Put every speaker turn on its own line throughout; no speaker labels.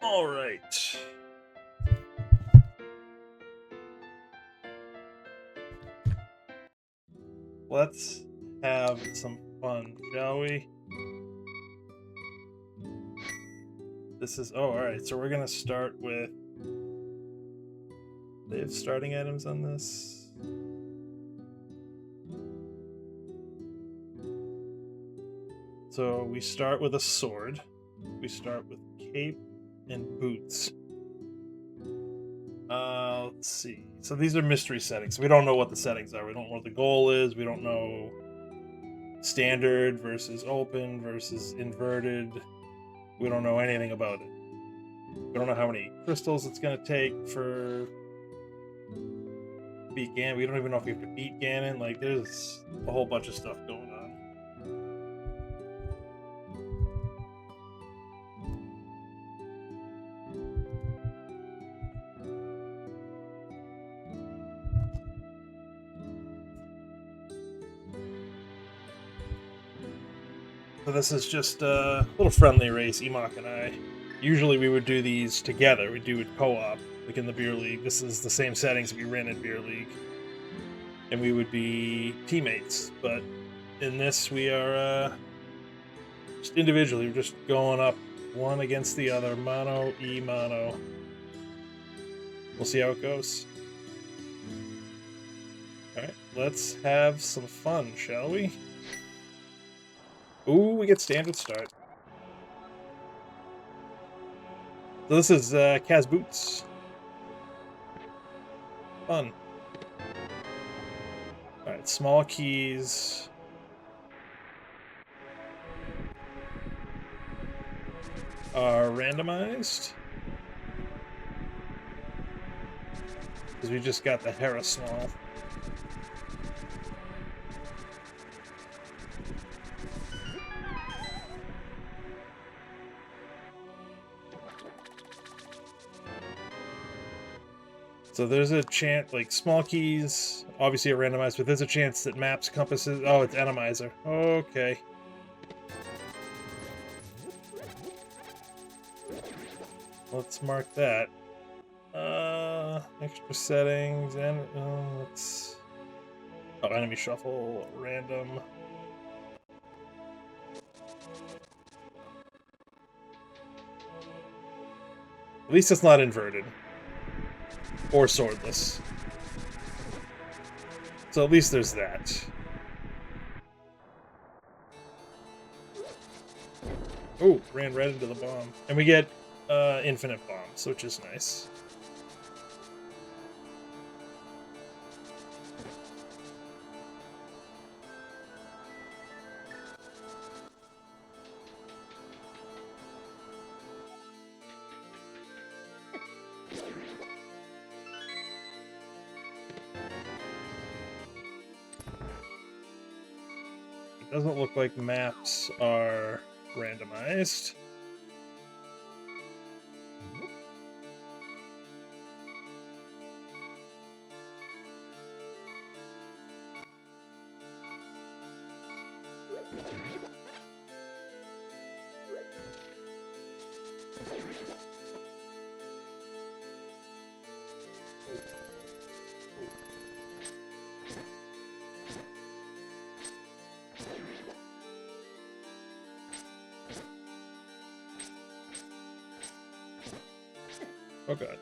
All right. Let's have some fun, shall we? This is all right. So we're gonna start with. They have starting items on this. So we start with a sword. We start with cape and boots. Let's see. So these are mystery settings. We don't know what the settings are. We don't know what the goal is. We don't know standard versus open versus inverted. We don't know anything about it. We don't know how many crystals it's going to take for beat Ganon. We don't even know if we have to beat Ganon. Like, there's a whole bunch of stuff going on. So this is just a little friendly race, Emok and I. Usually we would do these together. We'd do it co-op. like in the beer league. This is the same settings we ran in beer league, and we would be teammates. But in this, we are just individually. We're just going up one against the other, mono e mono. We'll see how it goes. All right, let's have some fun, shall we? Ooh, we get standard start. So this is Kaz Boots. Fun. Alright, small keys. Are randomized. Because we just got the Hera small. So there's a chance, like, small keys, obviously are randomized, but there's a chance that maps, compasses... Oh, it's Atomizer. Okay. Let's mark that. Extra settings, and let's... Oh, enemy shuffle, random. At least it's not inverted. Or swordless. So at least there's that. Oh, ran right into the bomb. And we get infinite bombs, which is nice. It doesn't look like maps are randomized. Oh god.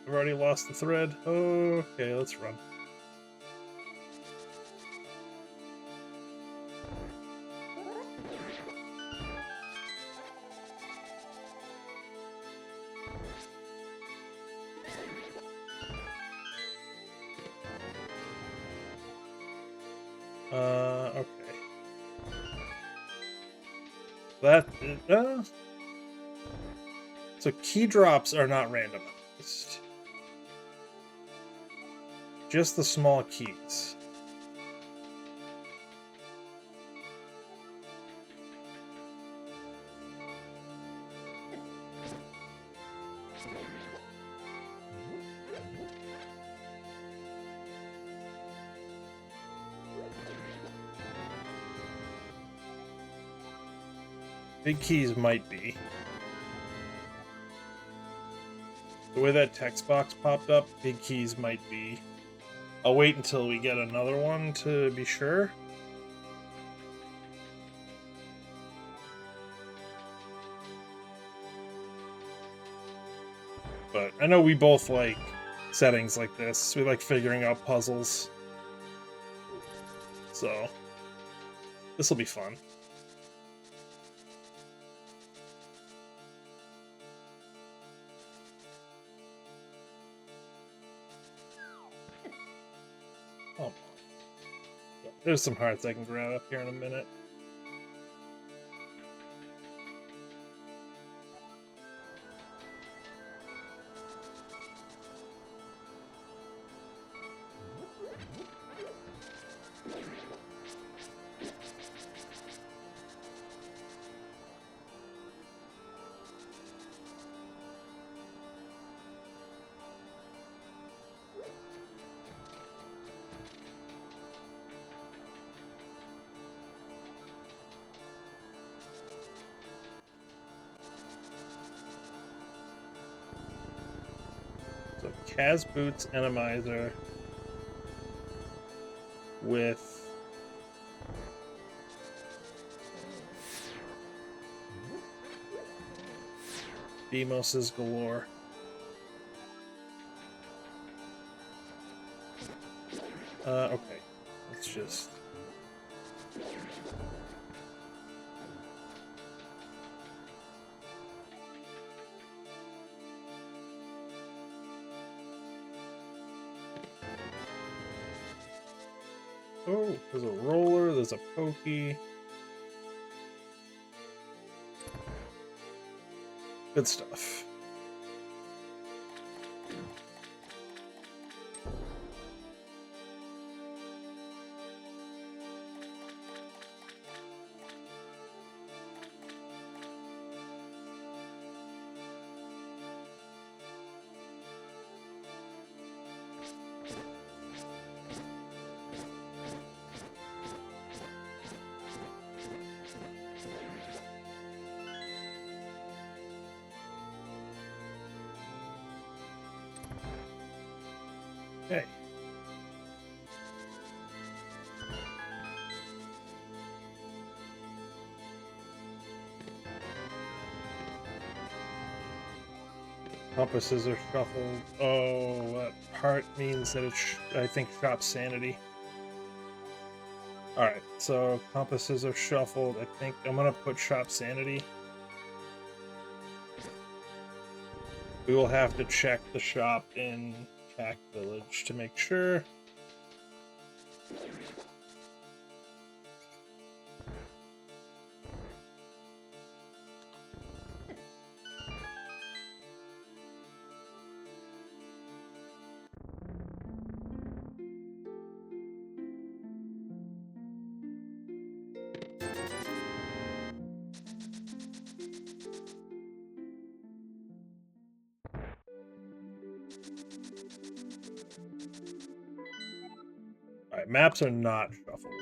I've already lost the thread. Okay, let's run. Okay. That, so key drops are not randomized. Just the small keys. Big keys might be. The way that text box popped up, big keys might be. I'll wait until we get another one to be sure. But I know we both like settings like this. We like figuring out puzzles. So, this will be fun. Oh, there's some hearts I can grab up here in a minute. Kaz Boots Enemizer with Demos's Galore. Okay. Let's just... Oh, there's a roller, there's a pokey. Good stuff. Okay. Compasses are shuffled. Oh, that part means that it's, I think, shop sanity. Alright, so compasses are shuffled. I think I'm gonna put shop sanity. We will have to check the shop in Cack Village to make sure. Alright, maps are not shuffled.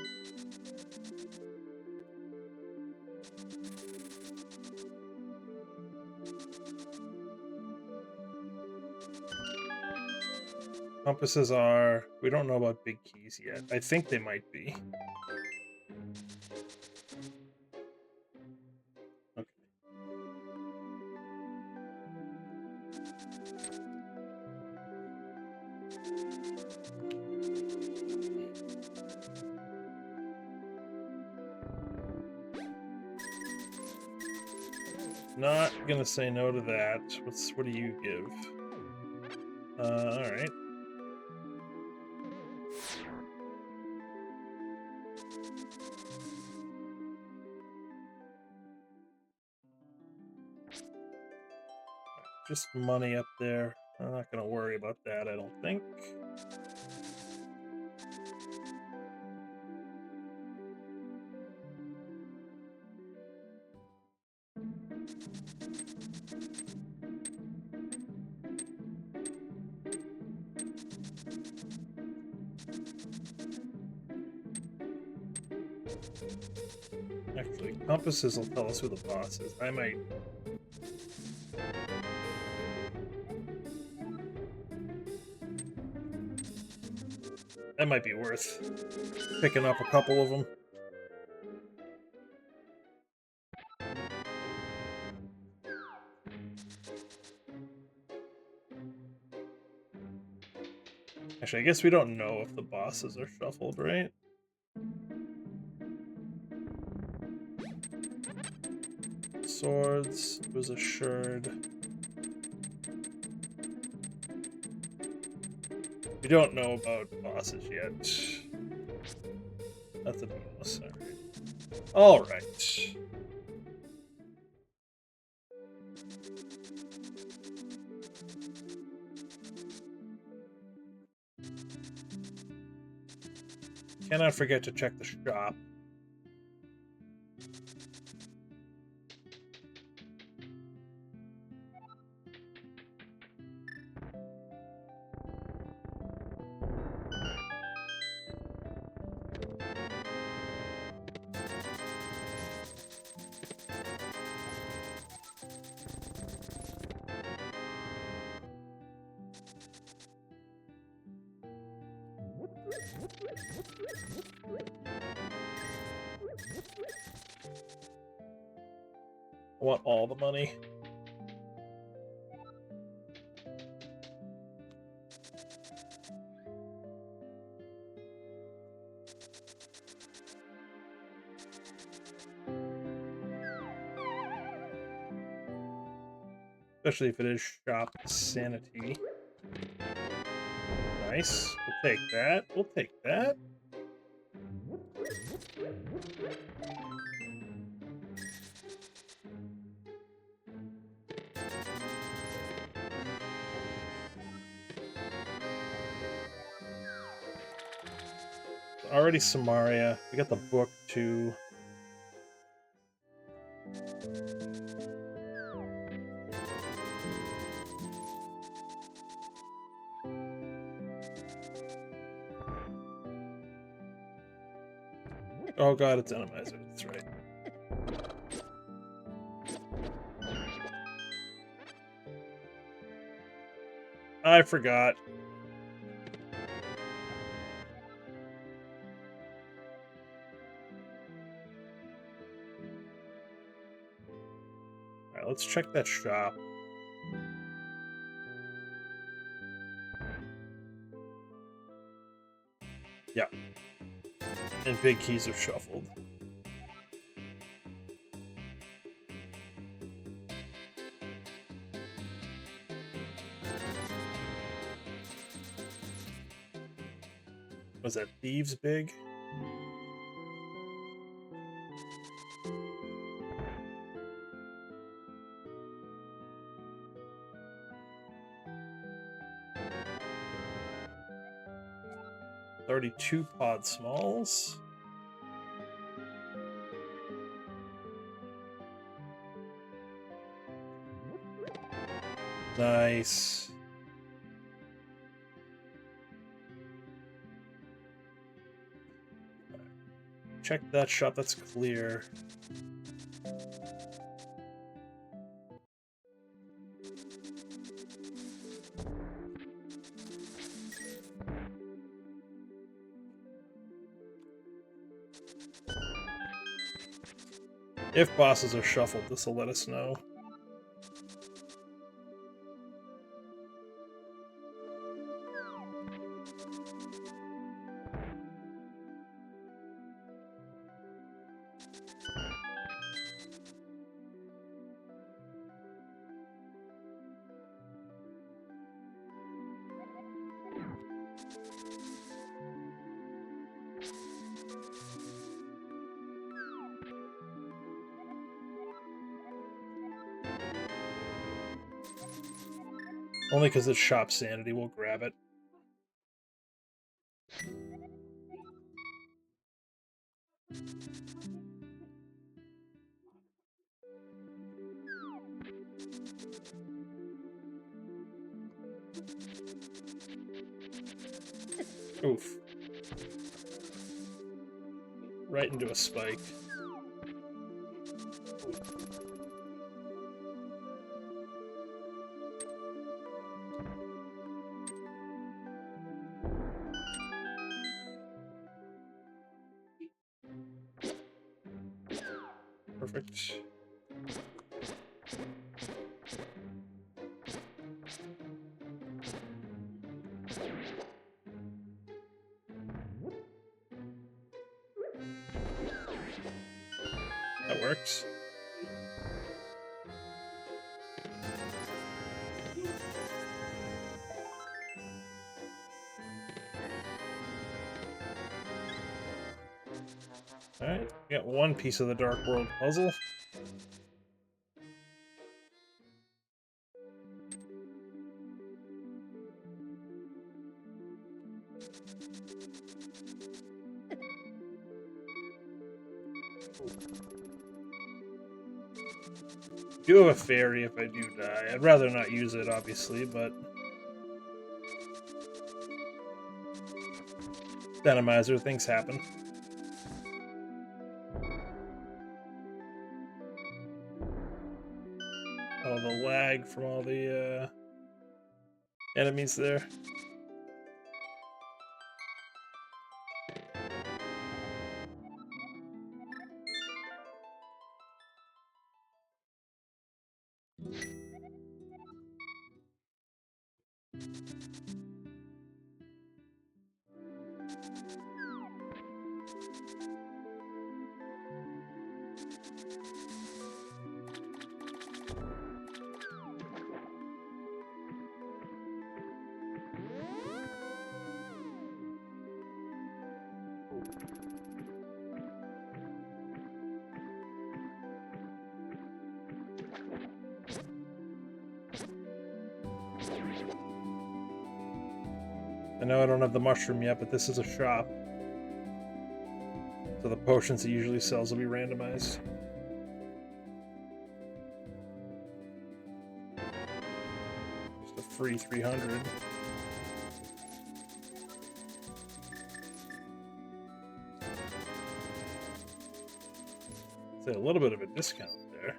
Compasses are... We don't know about big keys yet. I think they might be. Okay. Not gonna say no to that. What do you give? Alright. Just money up there. I'm not gonna worry about that, I don't think. Actually, compasses will tell us who the boss is. I might... That might be worth picking up a couple of them. Actually, I guess we don't know if the bosses are shuffled, right? Swords was assured. We don't know about bosses yet. That's a bonus. Alright. Cannot forget to check the shop. I want all the money. Especially if it is shop sanity. Nice. We'll take that. We'll take that. Already Samaria. We got the book too. Oh god, it's Enemizer. That's right. I forgot. Alright, let's check that shop. Yeah. And big keys are shuffled. Was that Thieves big? $32 pod smalls. Nice. Check that shop, that's clear. If bosses are shuffled, this will let us know. Only because it's shop sanity, we'll grab it. Oof. Right into a spike. Perfect. That works. Alright, we got one piece of the Dark World puzzle. I do have a fairy if I do die. I'd rather not use it, obviously, but... Dynamizer, things happen. Oh, the lag from all the enemies there. I know I don't have the mushroom yet, but this is a shop. So the potions he usually sells will be randomized. Just a free 300. Say a little bit of a discount there.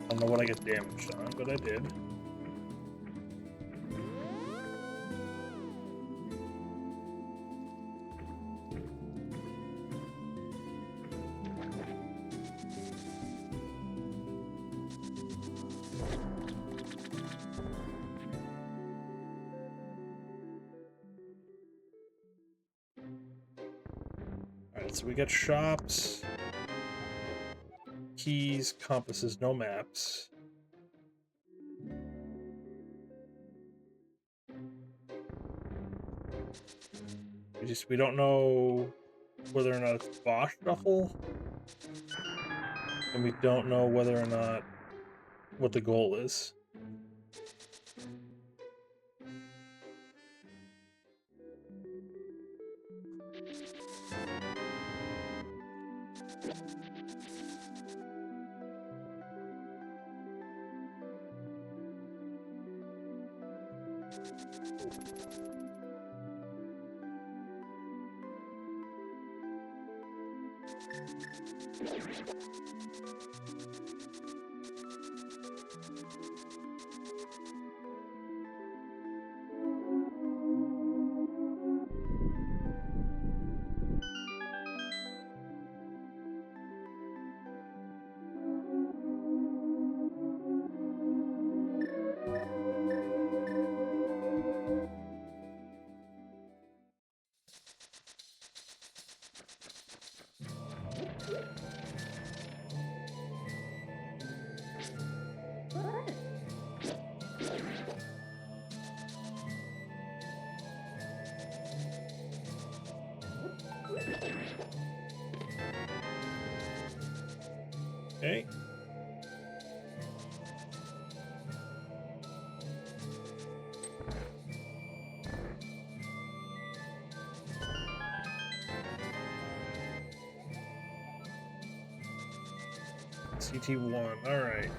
I don't know what I get damaged on, but I did. Alright, so we got shops, keys, compasses, no maps. We don't know whether or not it's Bosch Shuffle, and we don't know whether or not what the goal is. Okay. CT1, alright.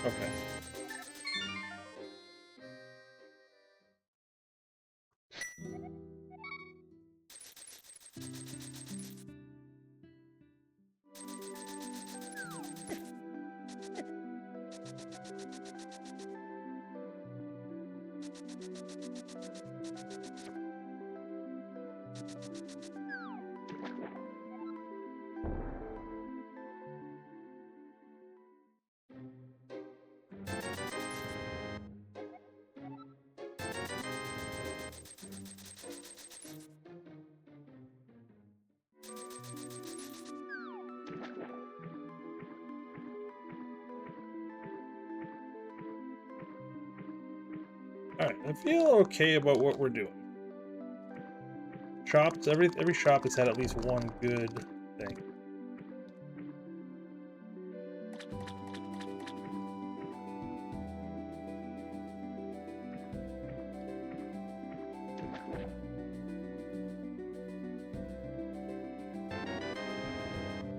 Okay. Alright, I feel okay about what we're doing. Shops, every shop has had at least one good thing.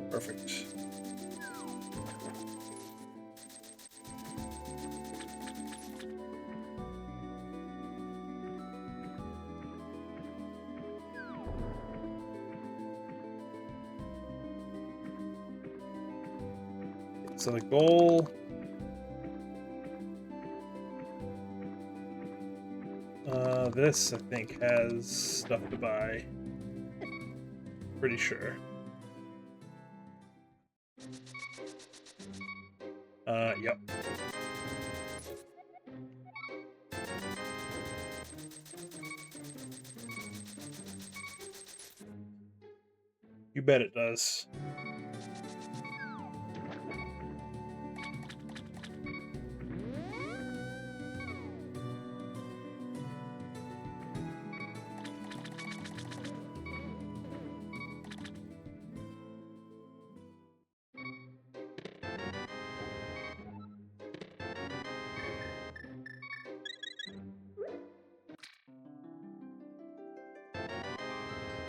Perfect. So the goal, this I think has stuff to buy. Pretty sure. Yep. You bet it does.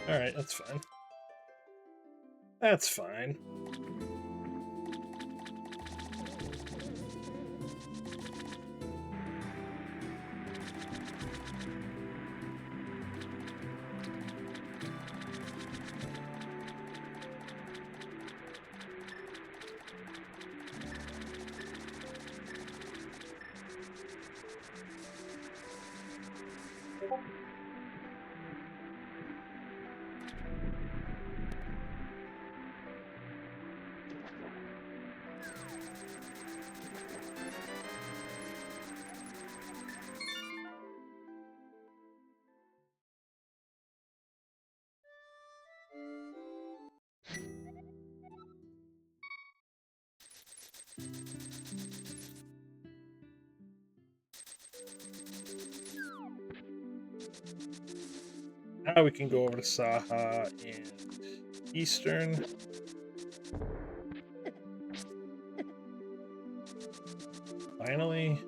Alright, that's fine. That's fine. Now we can go over to Saha and Eastern. Finally.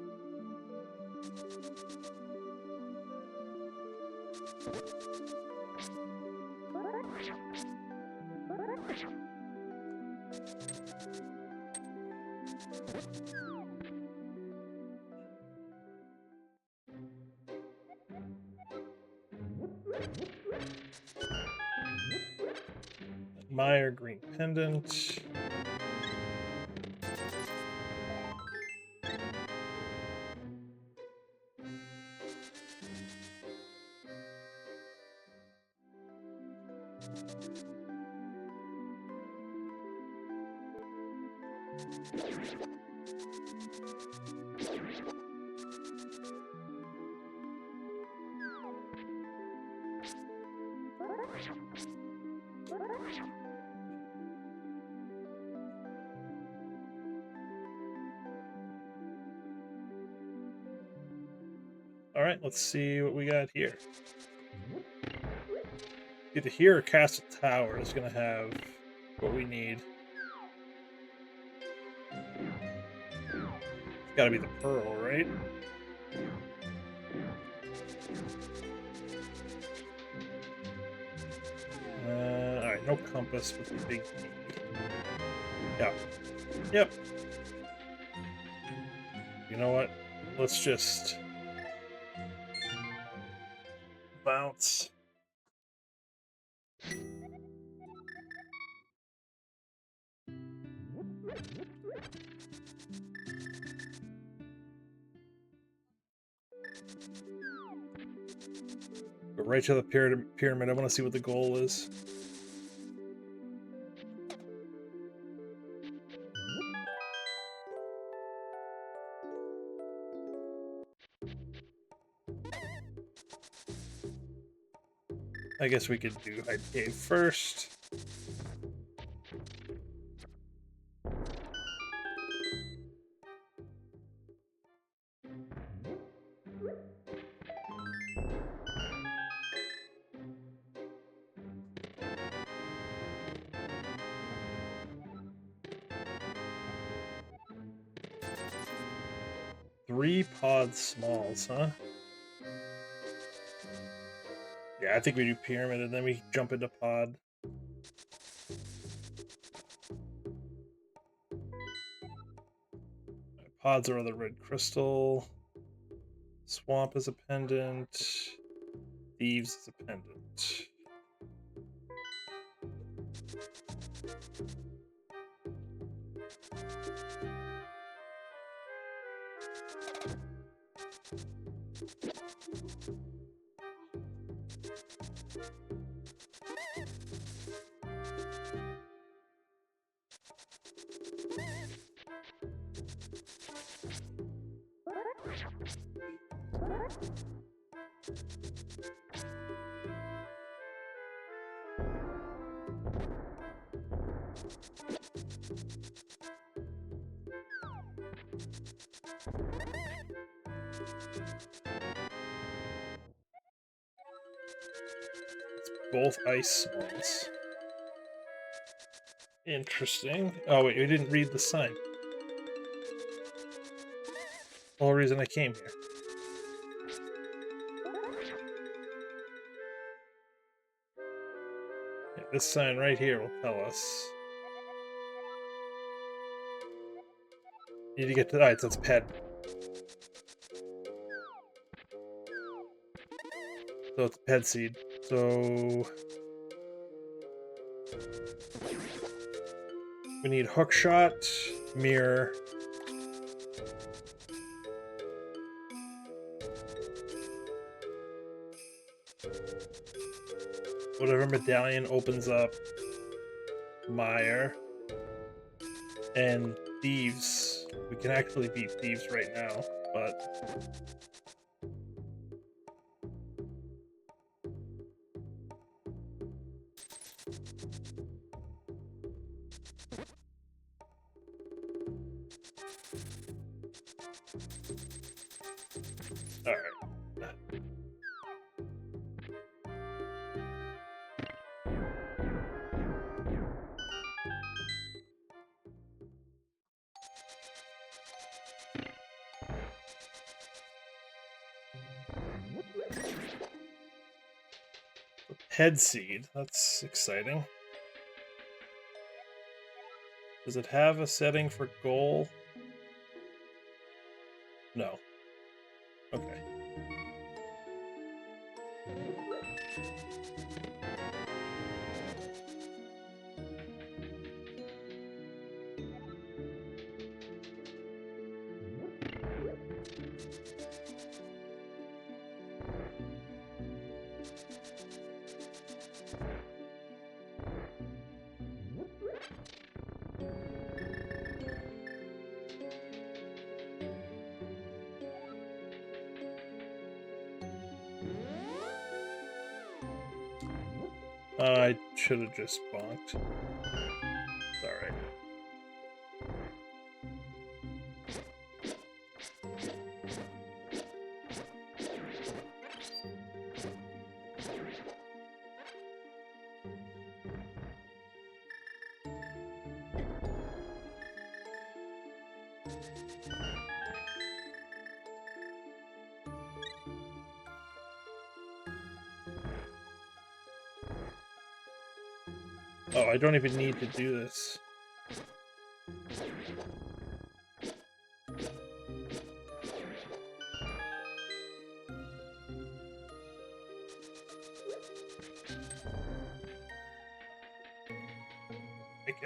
Meyer Green Pendant. All right, let's see what we got here. Either here or Castle Tower is going to have what we need. It's got to be the pearl, right? Alright, no compass with the big key. Yeah. Yep. You know what? Let's just bounce. Go right to the pyramid. I want to see what the goal is. I guess we could do Hide Cave first. Three pod smalls, huh? Yeah, I think we do pyramid and then we jump into pod. Pods are the red crystal. Swamp is a pendant. Thieves is a pendant. Both ice smalls. Interesting. Oh wait, we didn't read the sign. The whole reason I came here. Yeah, this sign right here will tell us. Need to get to the heights. That's ped. So it's ped seed. So we need hook shot, mirror. Whatever medallion opens up Mire. And thieves. We can actually beat thieves right now, but alright. Head seed. That's exciting. Does it have a setting for goal? No. Okay. I should have just bonked. It's alright. Oh, I don't even need to do this.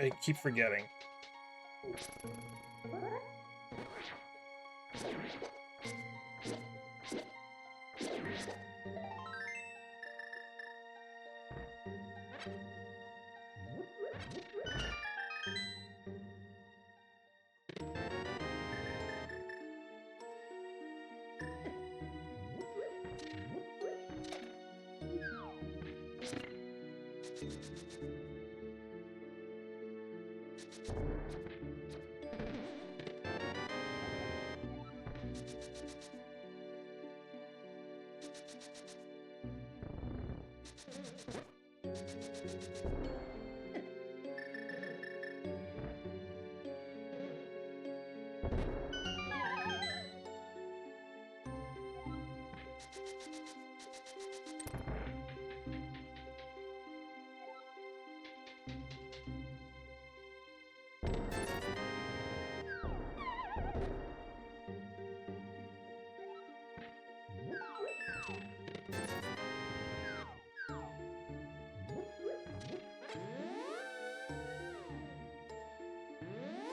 I keep forgetting.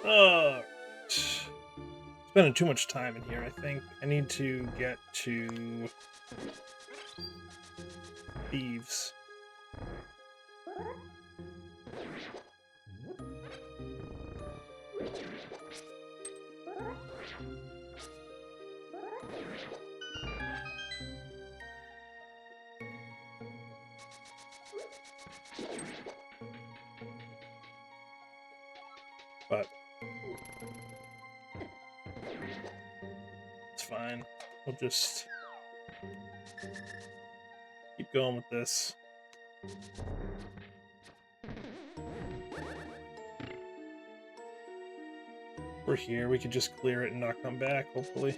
Oh, spending too much time in here, I think. I need to get to thieves. But it's fine. We'll just keep going with this. We're here. We could just clear it and not come back, hopefully.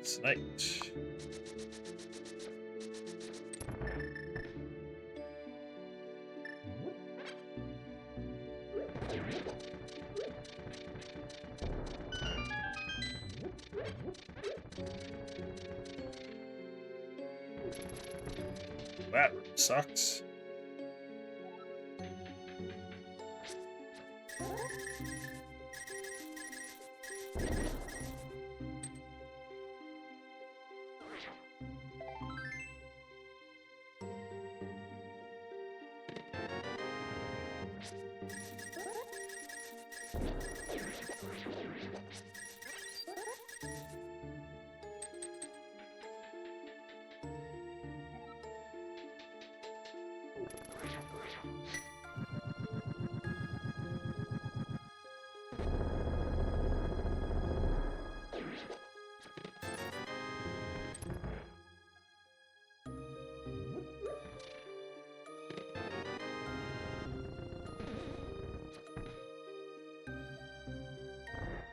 Sniped. That sucks.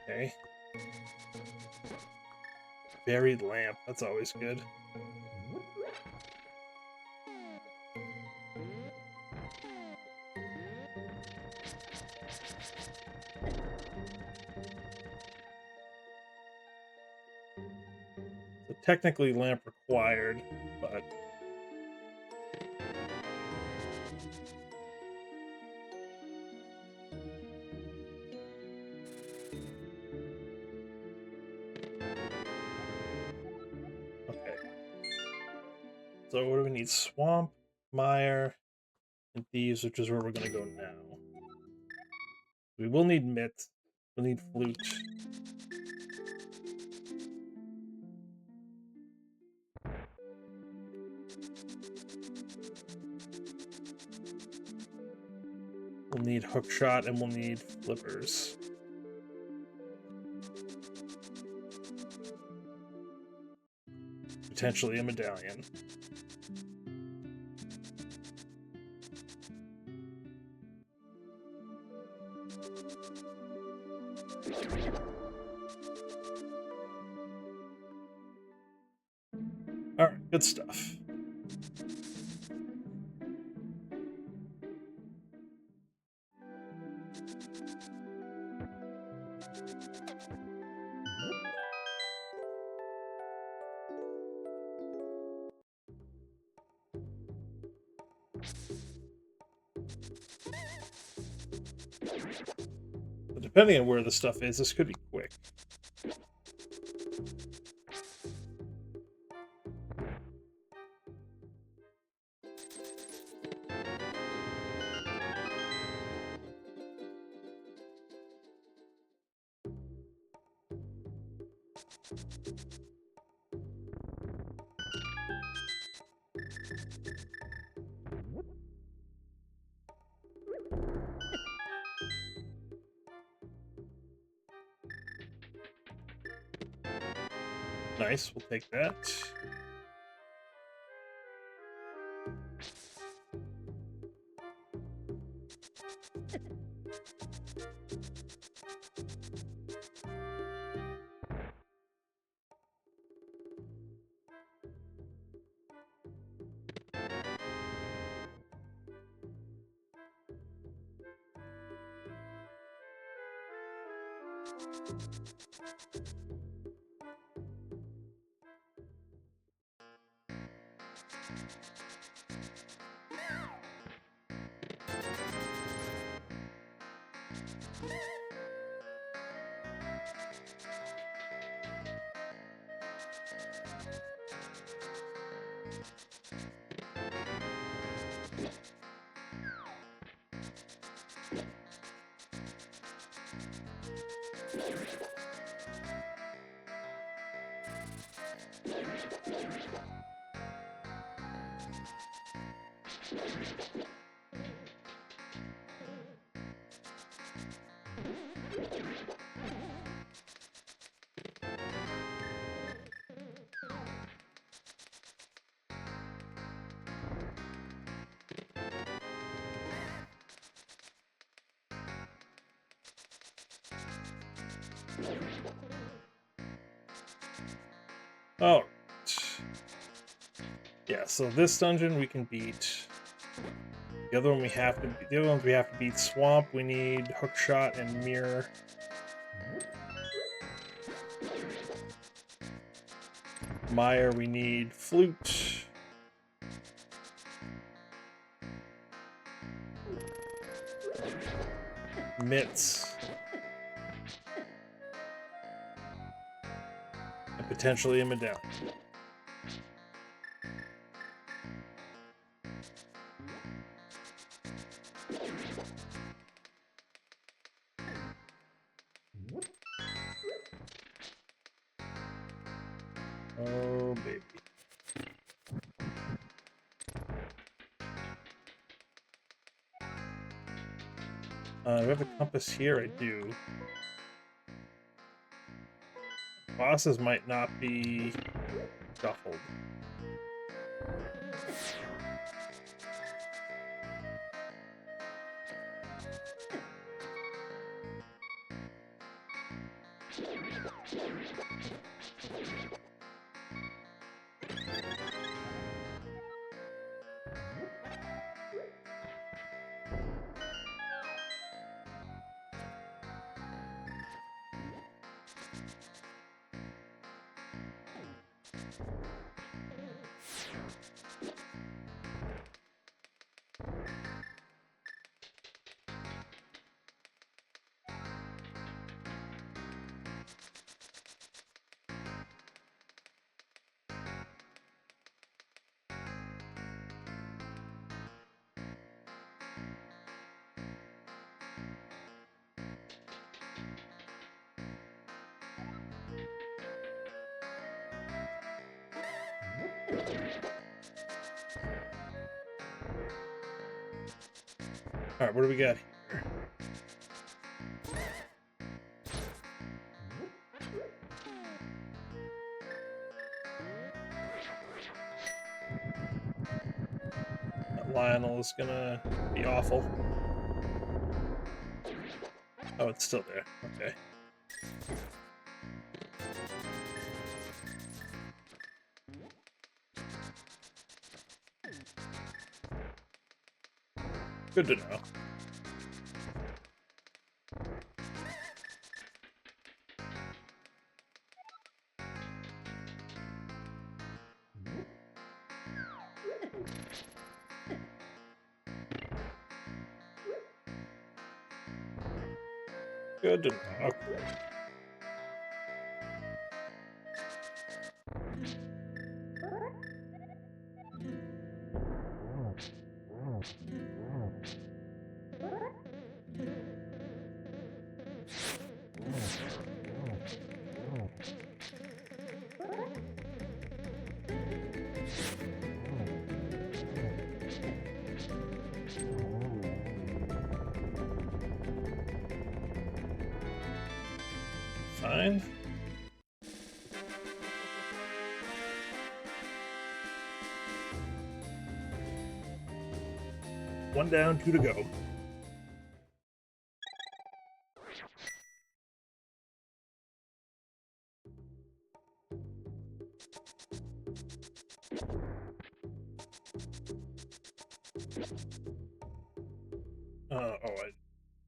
Okay. Buried lamp. That's always good. So technically lamp required, but okay. So what do we need? Swamp, mire, and thieves, which is where we're gonna go now. We will need mitt. We'll need flute. We'll need hookshot and we'll need flippers. Potentially a medallion. Alright, good stuff. But depending on where the stuff is, this could be quick. Nice, we'll take that. Oh, yeah. So this dungeon we can beat. The other one we have to. The other ones we have to beat. Swamp. We need Hookshot and Mirror. Mire. We need Flute. Mitts. And potentially a Medallion. Oh, baby. Do I have a compass here? I do. Bosses might not be shuffled. Alright, what do we got here? That Lionel is gonna be awful. Oh, it's still there. Okay. Good to know. Good to know. Okay. Fine. 1 down, 2 to go.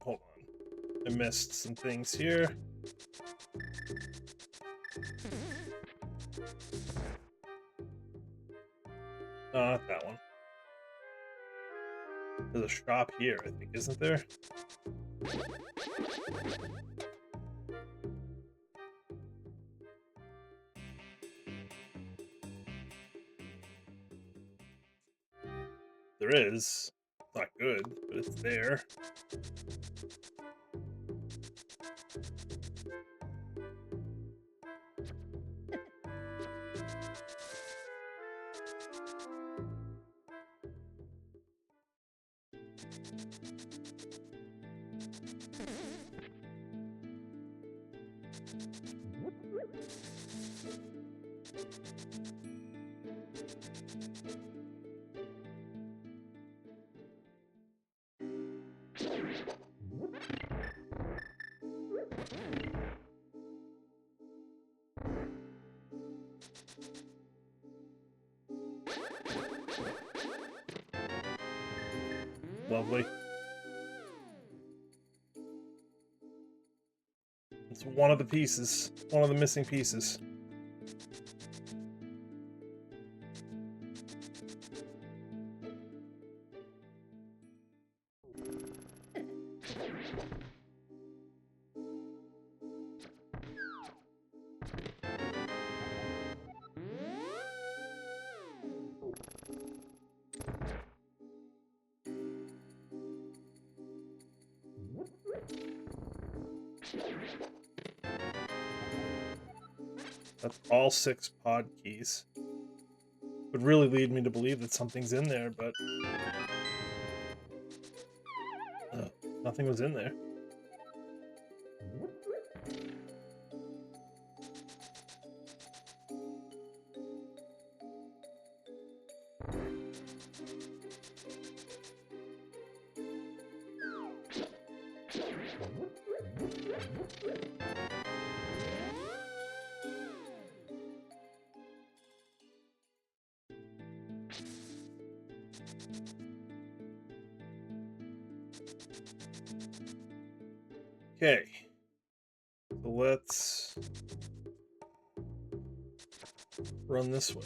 Hold on. I missed some things here. Not that one. There's a shop here, I think, isn't there? There is. It's not good, but it's there. Lovely. It's one of the pieces. One of the missing pieces. That's all 6 pod keys. Would really lead me to believe that something's in there, but nothing was in there. Okay, so let's run this way.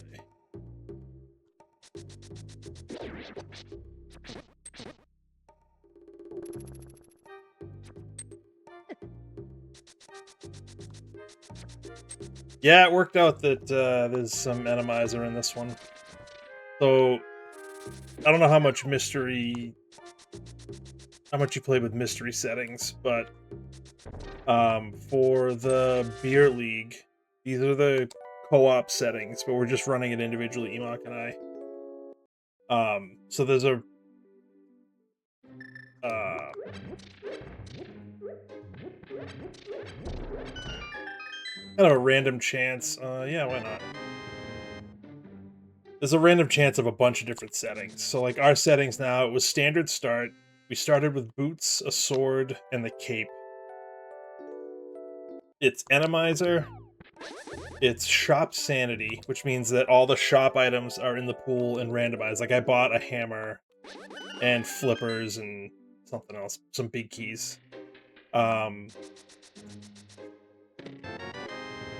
Yeah, it worked out that there's some Enemizer in this one. So, I don't know how much you played with mystery settings, but for the Beer League, these are the co-op settings, but we're just running it individually, Emok and I. So there's a kind of a random chance. Yeah, why not? There's a random chance of a bunch of different settings. So like our settings now, it was standard start. We started with boots, a sword, and the cape. It's Enemizer. It's shop sanity, which means that all the shop items are in the pool and randomized. Like I bought a hammer and flippers and something else, some big keys.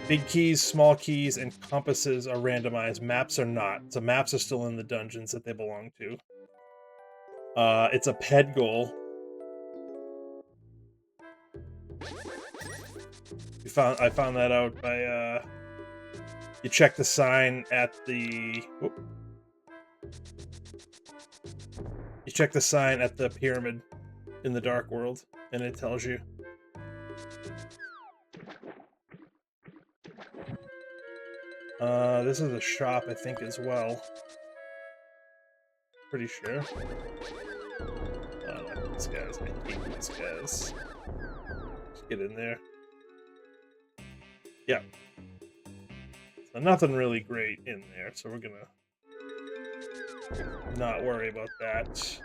Big keys, small keys, and compasses are randomized. Maps are not. So maps are still in the dungeons that they belong to. It's a ped goal. I found that out by you check the sign at the you check the sign at the pyramid in the Dark World, and it tells you. This is a shop, I think, as well. Pretty sure. I don't like these guys. I hate these guys. Just get in there. Yeah. So nothing really great in there, so we're gonna not worry about that.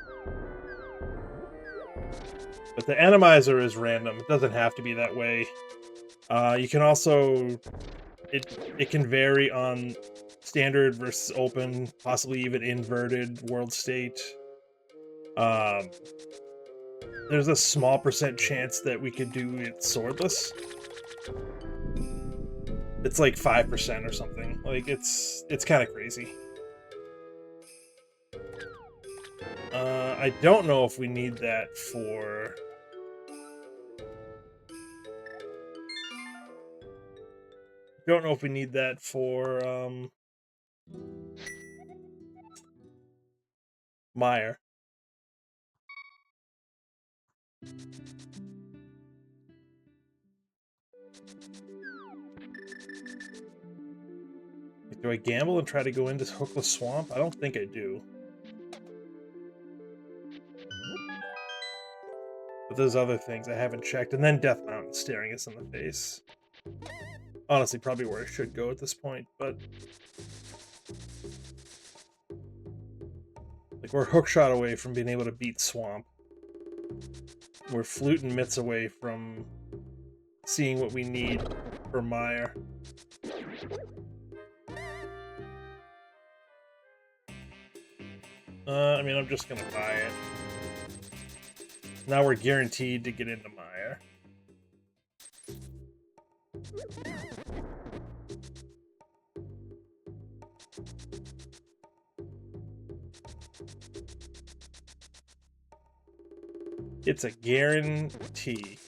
But the Atomizer is random. It doesn't have to be that way. You can also... It can vary on standard versus open, possibly even inverted world state. There's a small percent chance that we could do it swordless. It's like 5% or something. Like, it's kind of crazy. I don't know if we need that for... Don't know if we need that for, Meyer. Do I gamble and try to go into Hookless Swamp? I don't think I do. But there's other things I haven't checked. And then Death Mountain staring us in the face. Honestly, probably where I should go at this point, but... Like, we're hookshot away from being able to beat Swamp. We're flute and mitts away from seeing what we need for Meyer. I mean, I'm just gonna buy it. Now we're guaranteed to get into Meyer. It's a guarantee.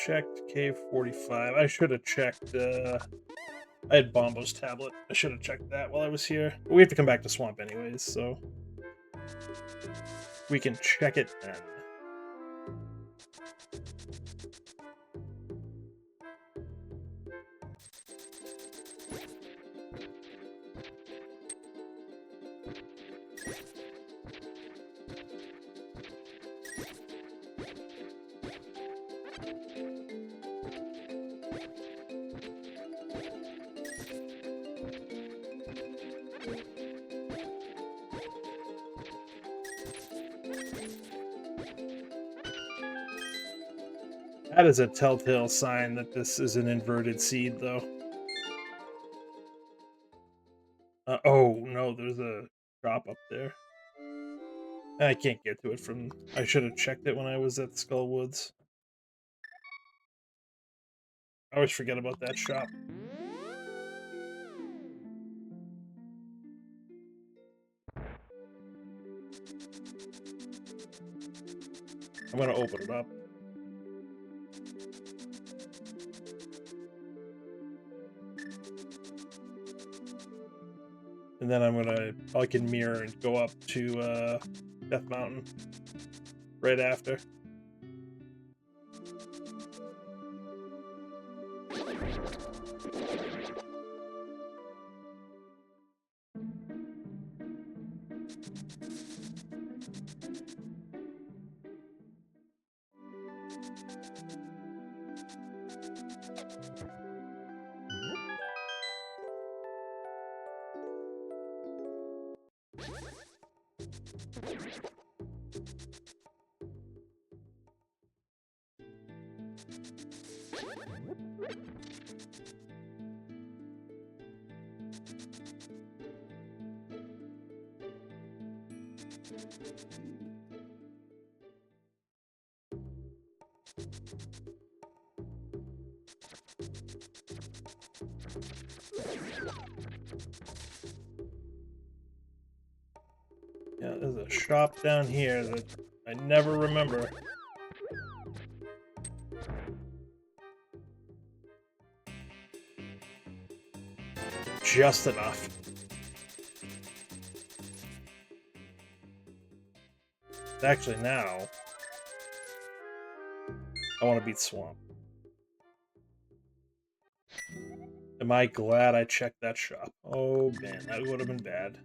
Checked Cave 45. I should have checked, I had Bombo's tablet. I should have checked that while I was here. But we have to come back to Swamp anyways, so... we can check it then. That is a telltale sign that this is an inverted seed, though. Oh, no, there's a drop up there. I can't get to it from... I should have checked it when I was at Skull Woods. I always forget about that shop. I'm gonna open it up. And then I can mirror and go up to Death Mountain right after. Yeah, there's a shop down here that I never remember. Just enough. Actually, now I want to beat Swamp. Am I glad I checked that shop? Oh man, that would have been bad.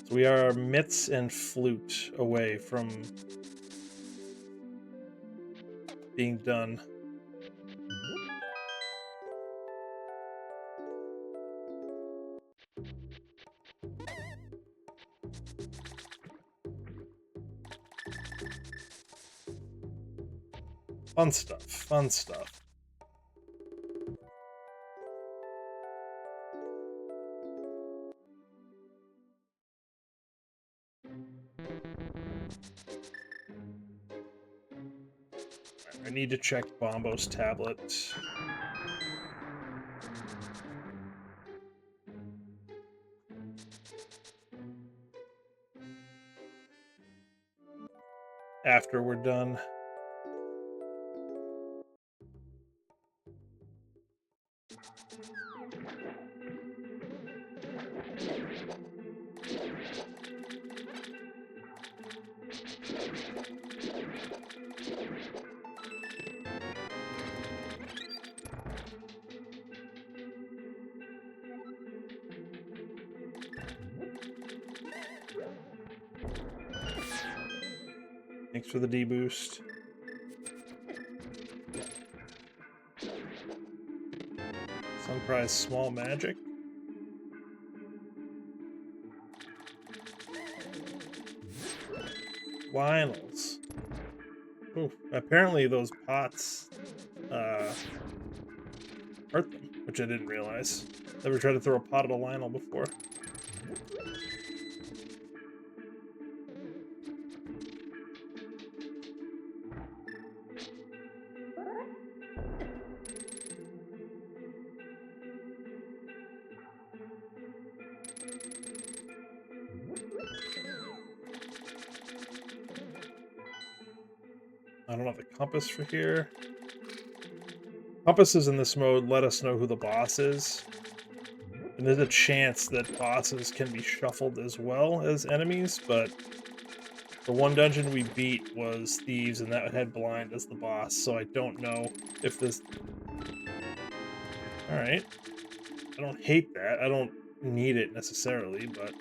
So we are Mitts and Flute away from being done. Fun stuff, fun stuff. I need to check Bombo's tablet. After we're done. Thanks for the D-boost. Sunprize Small Magic. Lionels. Ooh, apparently those pots hurt them, which I didn't realize. Never tried to throw a pot at a Lionel before. I don't have the compass for here. Compasses in this mode let us know who the boss is. And there's a chance that bosses can be shuffled as well as enemies, but the one dungeon we beat was Thieves, and that had Blind as the boss, so I don't know if this... Alright. I don't hate that. I don't need it necessarily, but...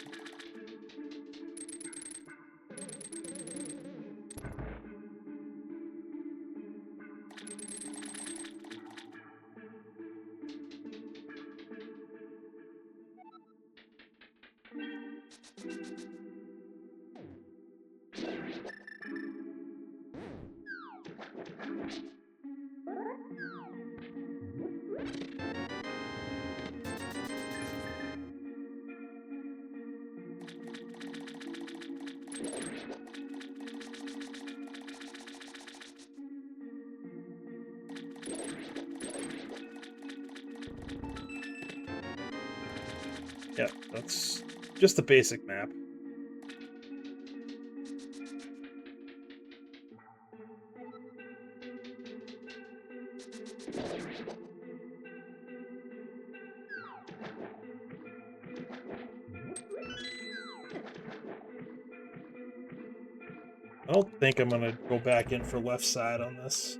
Yeah, that's just the basic map. I don't think I'm gonna go back in for left side on this.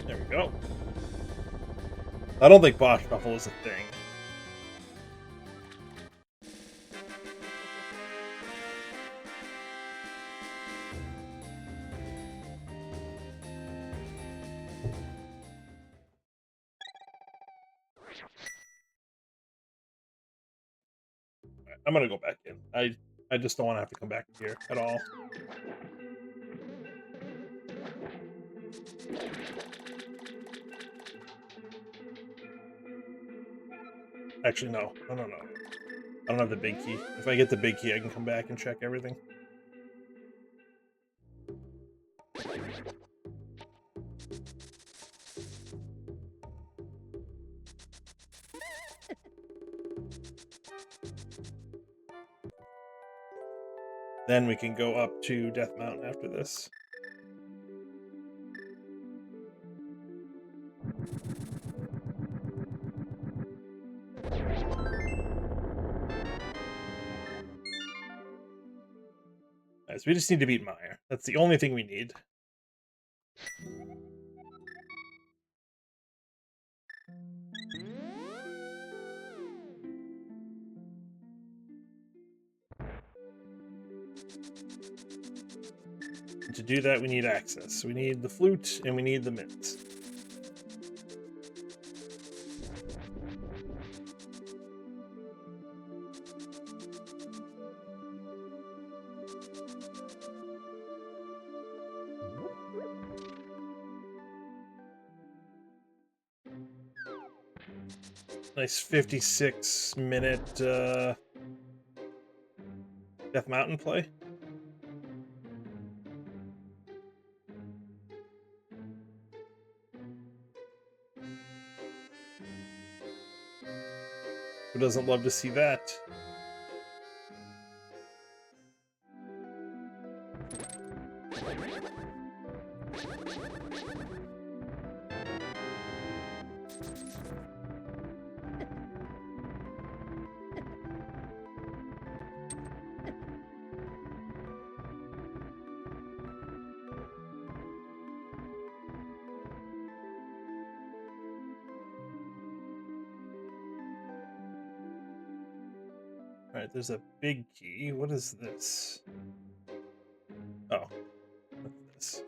There we go. I don't think boss shuffle is a thing. I'm gonna go back in. I just don't want to have to come back here at all. Actually, no. No, no, no. I don't have the big key. If I get the big key, I can come back and check everything. Then we can go up to Death Mountain after this. Alright, so we just need to beat Meyer. That's the only thing we need. And to do that, we need access. We need the flute, and we need the mint. Nice 56-minute Death Mountain play. Who doesn't love to see that? Alright, there's a big key. What is this? Oh, what's this?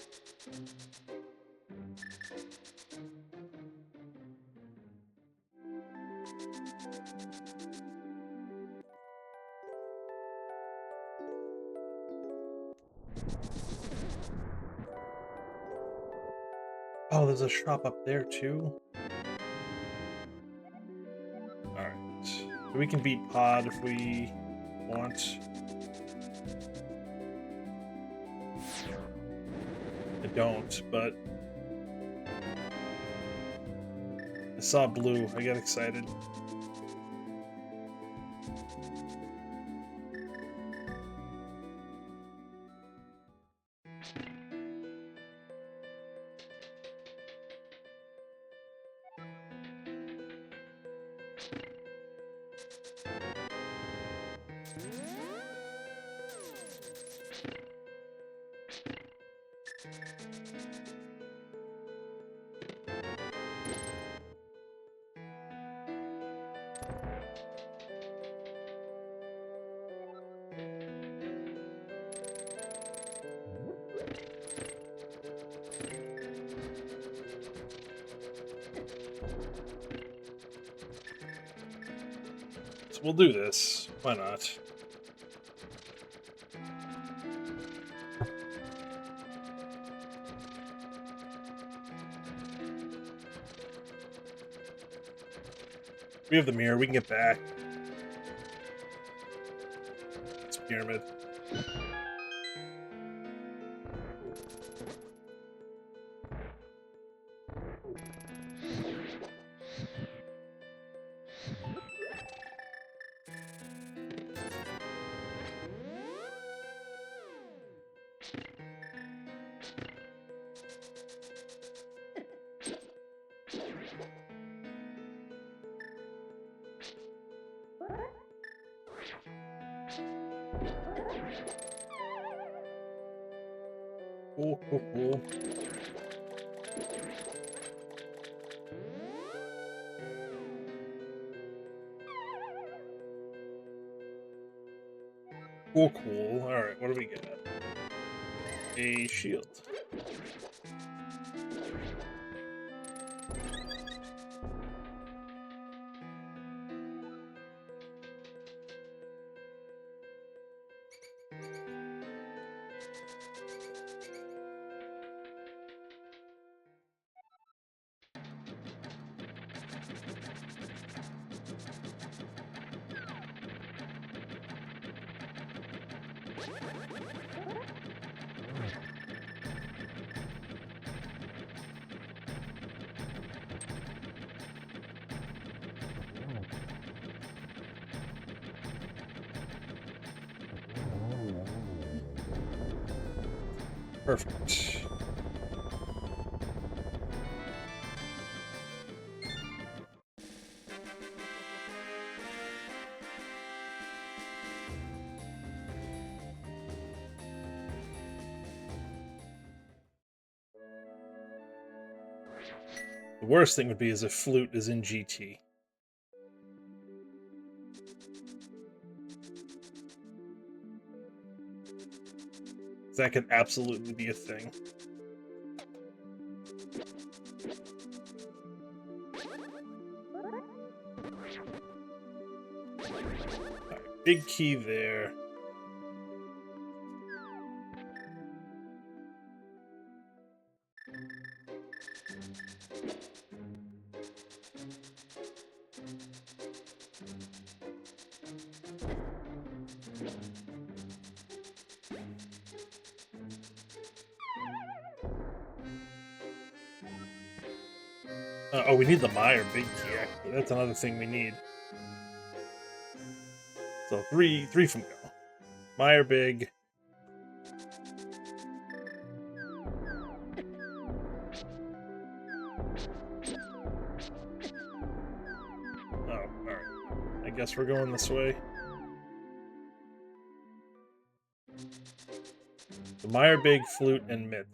Oh, there's a shop up there too. Alright. So we can beat Pod if we want. I don't, but I saw blue. I got excited. So we'll do this. Why not? We have the mirror. We can get back. It's pyramid. Cool, cool, cool. Cool, cool. Alright, what do we get? A shield. Perfect. The worst thing would be is if Flute is in GT. That could absolutely be a thing. Right, big key there. Oh, we need the Meyer big key, actually. That's another thing we need. So three from go. Meyer big. Oh, alright. I guess we're going this way. The Meyer big, Flute, and Myth.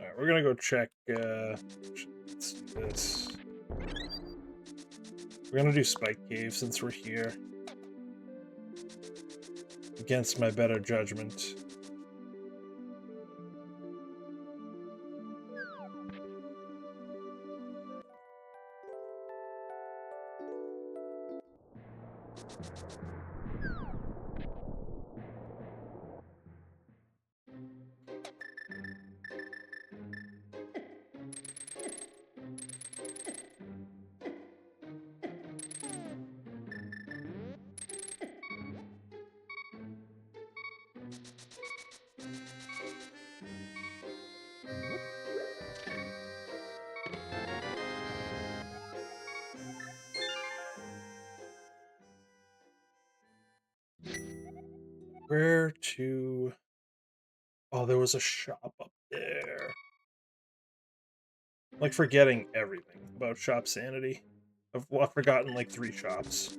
Alright, we're gonna go check, let's do this. We're gonna do Spike Cave since we're here. Against my better judgment. Where to... Oh, there was a shop up there. Like, forgetting everything about Shop Sanity. I've forgotten, like, 3 shops.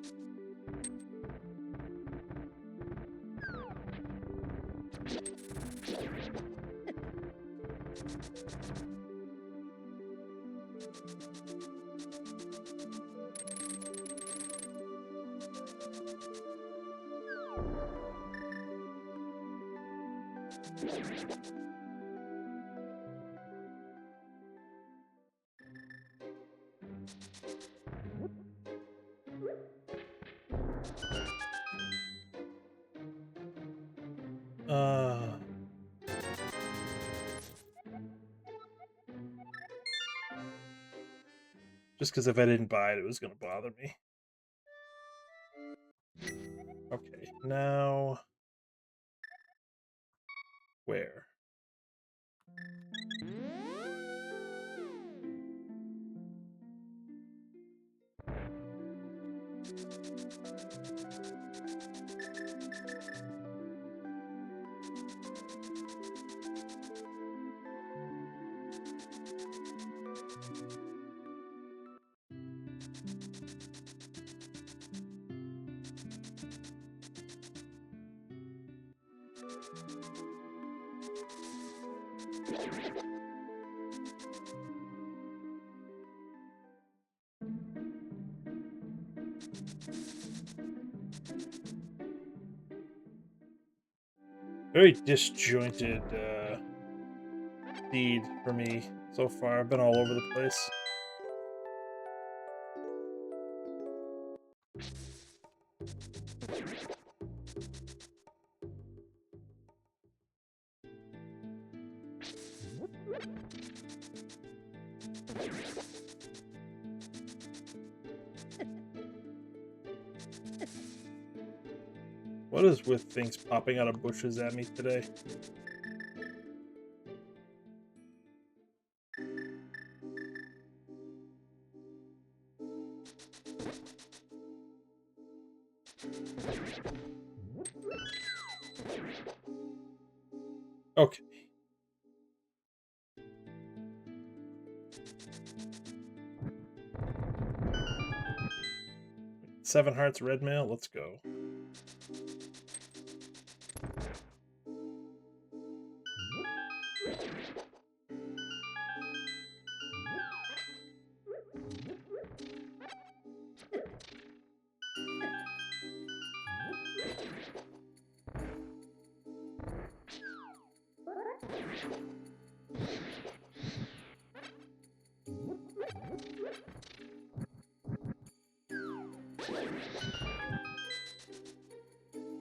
Just because if I didn't buy it, it was going to bother me. Okay, now... Where? Very disjointed feed for me so far. I've been all over the place. What is with things popping out of bushes at me today? Okay. Seven Hearts red mail, let's go.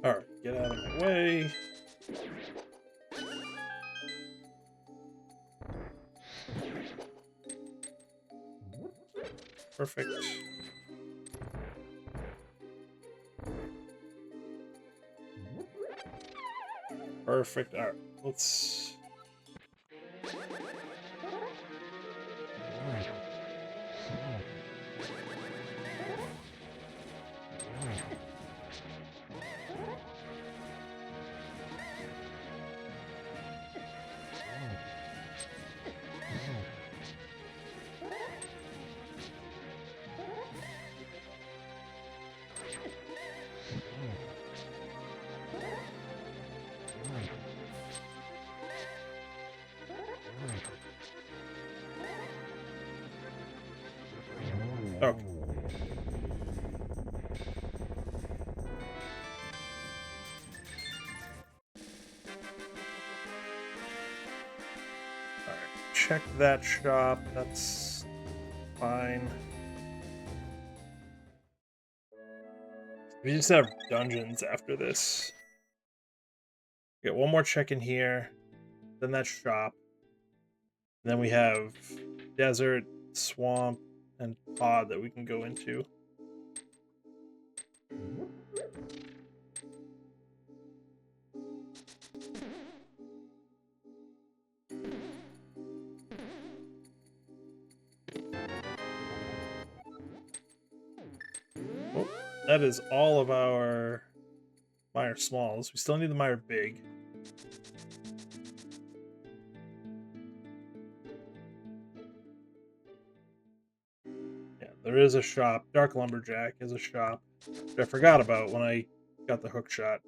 Alright, get out of my way. Perfect. Perfect. Alright, let's... Okay. Alright, check that shop. That's fine. We just have dungeons after this. Get one more check in here, then that shop. Then we have desert, swamp, and pod that we can go into. Oh, that is all of our Mire Smalls. We still need the Mire Big. Yeah, there is a shop. Dark Lumberjack is a shop, which I forgot about when I got the hook shot.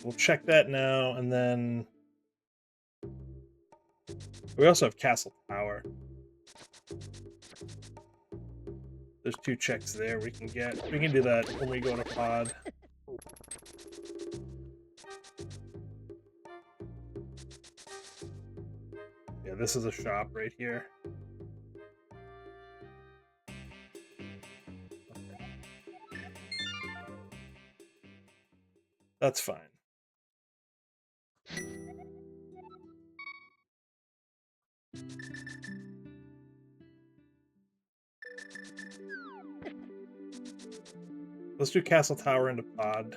We'll check that now, and then we also have Castle Tower. There's 2 checks there we can get. We can do that when we go to pod. Yeah, this is a shop right here. That's fine. Let's do Castle Tower into pod.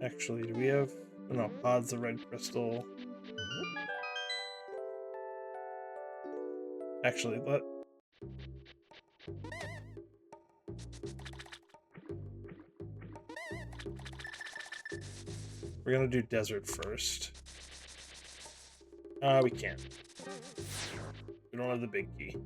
Actually, do we have... Oh, no, pod's the red crystal. Actually, let... We're gonna do desert first. We can't. We don't have the big key.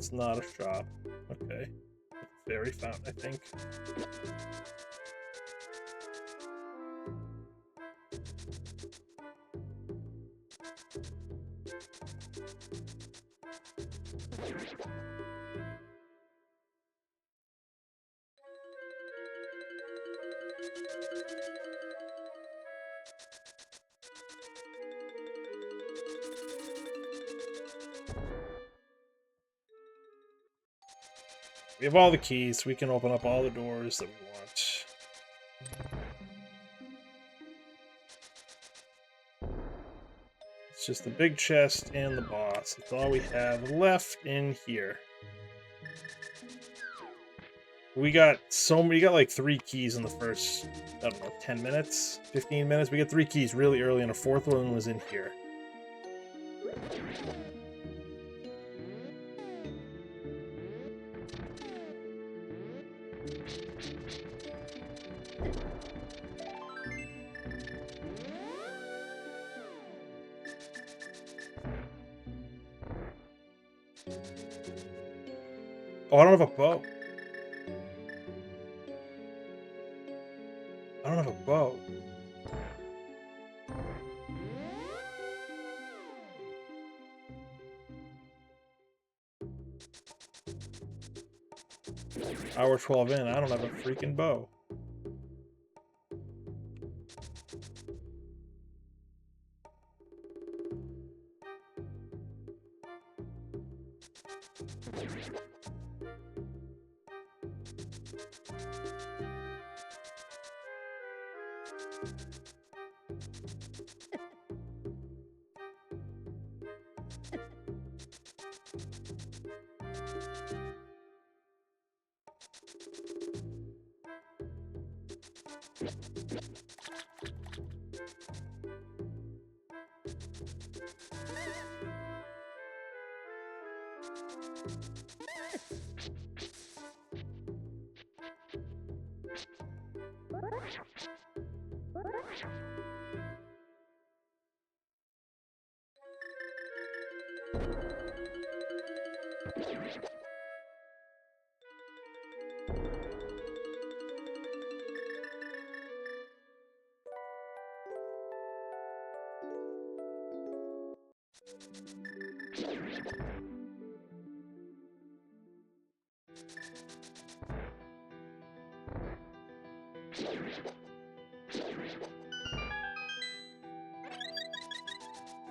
That's not a shop. Okay. Fairy fountain, I think. We have all the keys, so we can open up all the doors that we want. It's just the big chest and the boss. That's all we have left in here. We got like 3 keys in the first, I don't know, 10 minutes, 15 minutes. We got 3 keys really early, and a 4th one was in here. Oh, I don't have a bow. I don't have a bow. Hour 12 in, I don't have a freaking bow.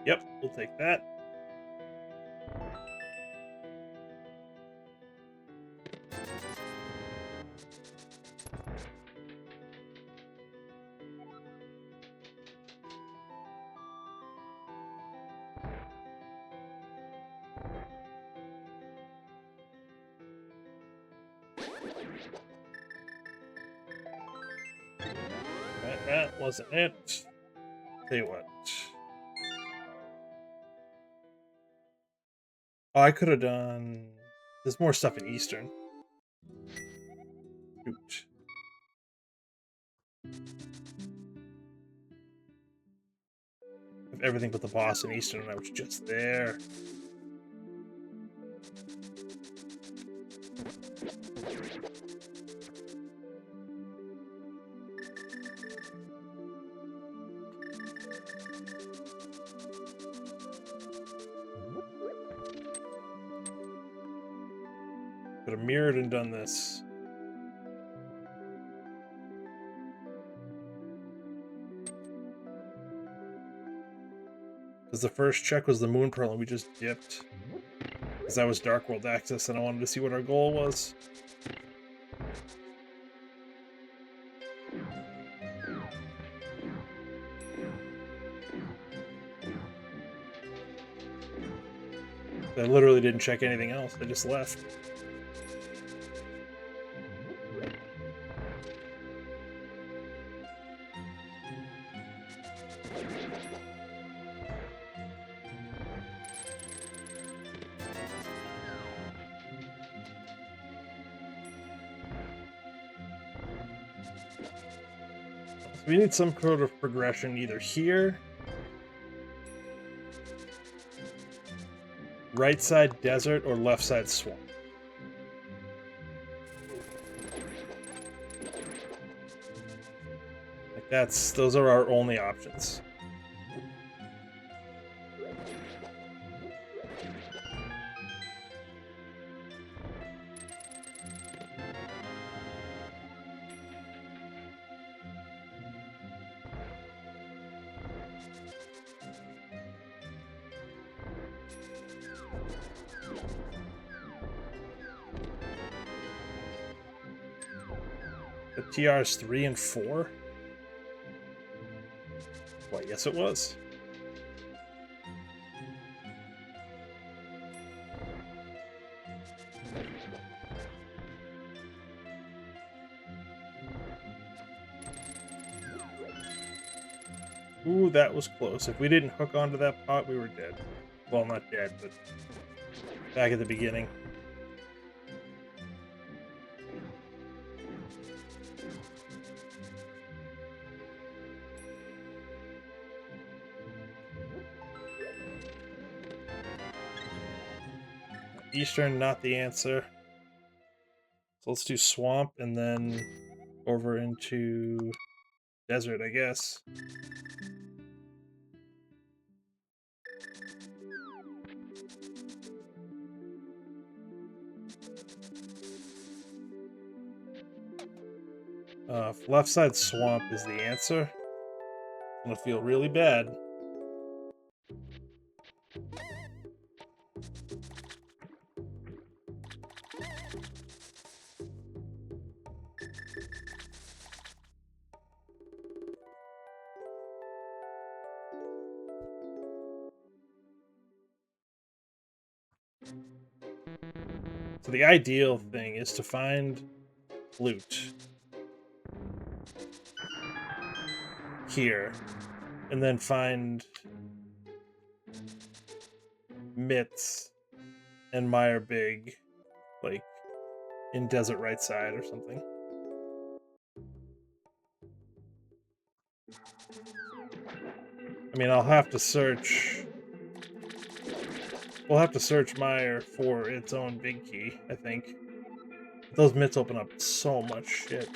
Yep, we'll take that. That wasn't it. Tell you what. Oh, I could have done... There's more stuff in Eastern. Shoot. Everything but the boss in Eastern, and I was just there. Could have mirrored and done this. Because the first check was the Moon Pearl, and we just dipped. Because that was Dark World access, and I wanted to see what our goal was. I literally didn't check anything else. I just left. So we need some sort of progression either here, right side desert, or left side swamp. Like those are our only options. The TR's 3 and 4? Well, yes, it was. Ooh, that was close. If we didn't hook onto that pot, we were dead. Well, not dead, but back at the beginning. Eastern, not the answer. So let's do swamp and then over into desert, I guess. If left side swamp is the answer, I'm gonna feel really bad. So the ideal thing is to find loot here, and then find Mitts and Meyer Big, like in desert right side or something. I mean, I'll have to search. We'll have to search Meyer for its own big key, I think. Those mitts open up so much shit.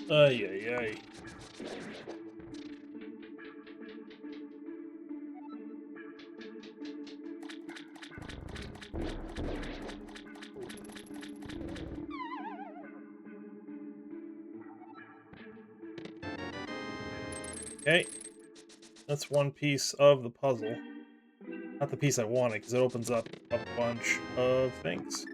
Ay, ay, ay. Okay. That's one piece of the puzzle. Not the piece I wanted, because it opens up a bunch of things.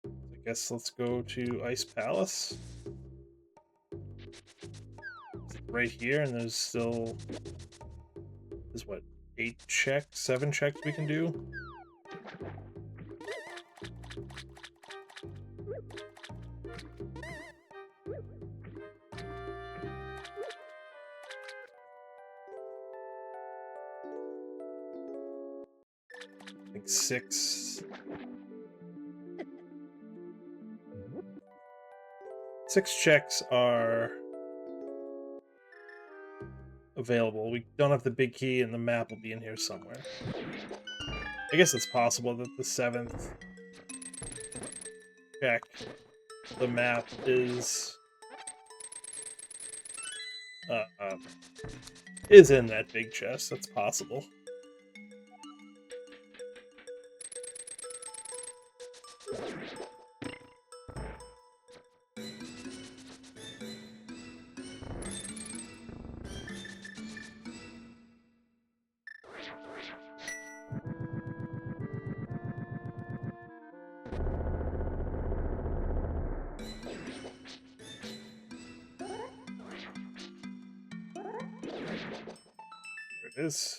I guess let's go to Ice Palace. Right here, and there's still... There's what, 8 checks, 7 checks we can do? I think 6. 6 checks are available. We don't have the big key, and the map will be in here somewhere. I guess it's possible that the 7th check, the map is in that big chest. That's possible. There it is.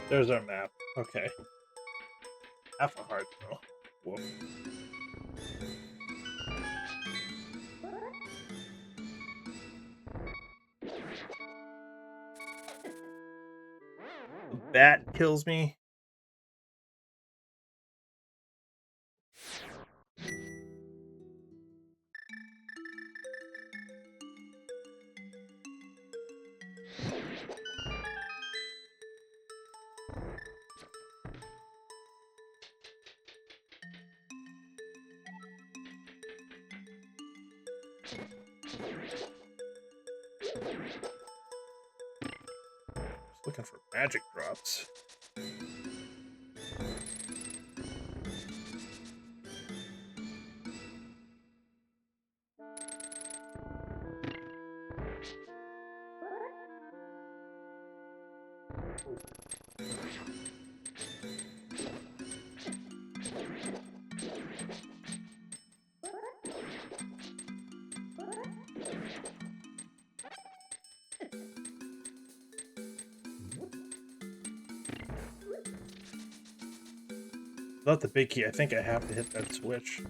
There's our map. Okay. Half a heart, though. Whoa. The bat kills me. Just looking for magic drops. Without the big key, I think I have to hit that switch.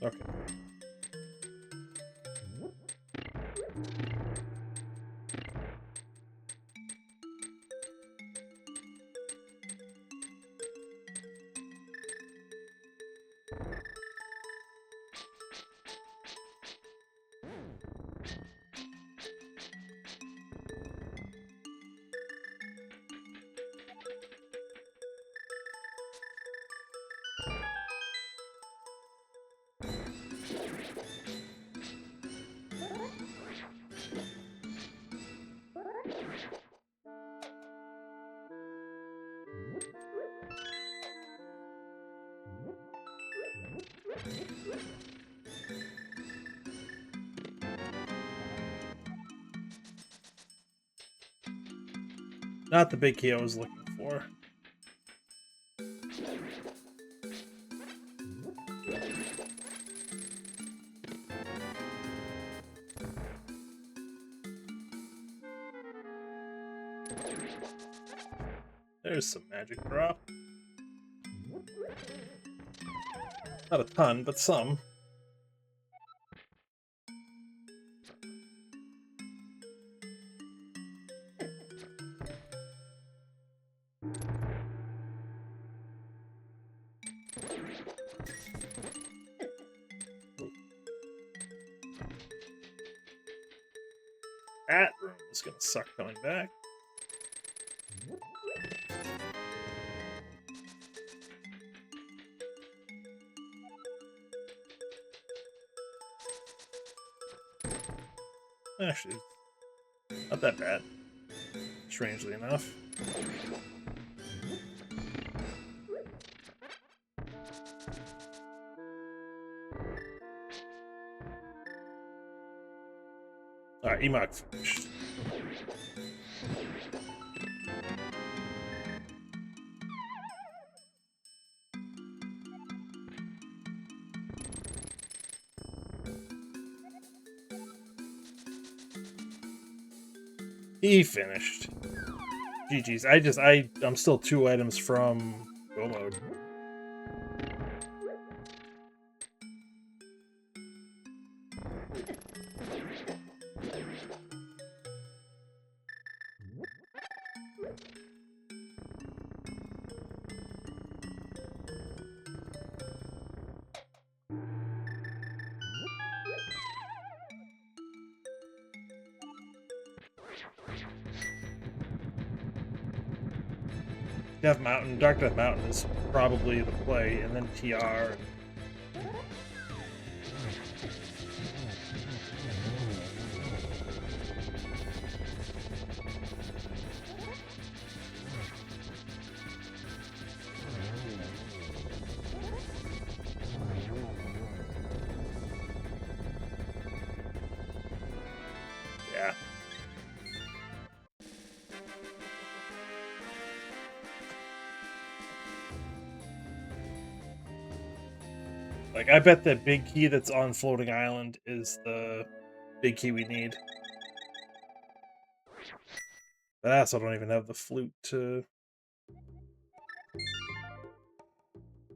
Okay. Not the big key I was looking for. There's some magic drop. Not a ton, but some. That room is gonna suck coming back. Actually, not that bad. Strangely enough. Alright, Emok finished. He finished. GG's. I'm still 2 items from go mode. Death Mountain, Dark Death Mountain is probably the play, and then TR. Yeah. Like, I bet that big key that's on Floating Island is the big key we need. But I also don't even have the flute to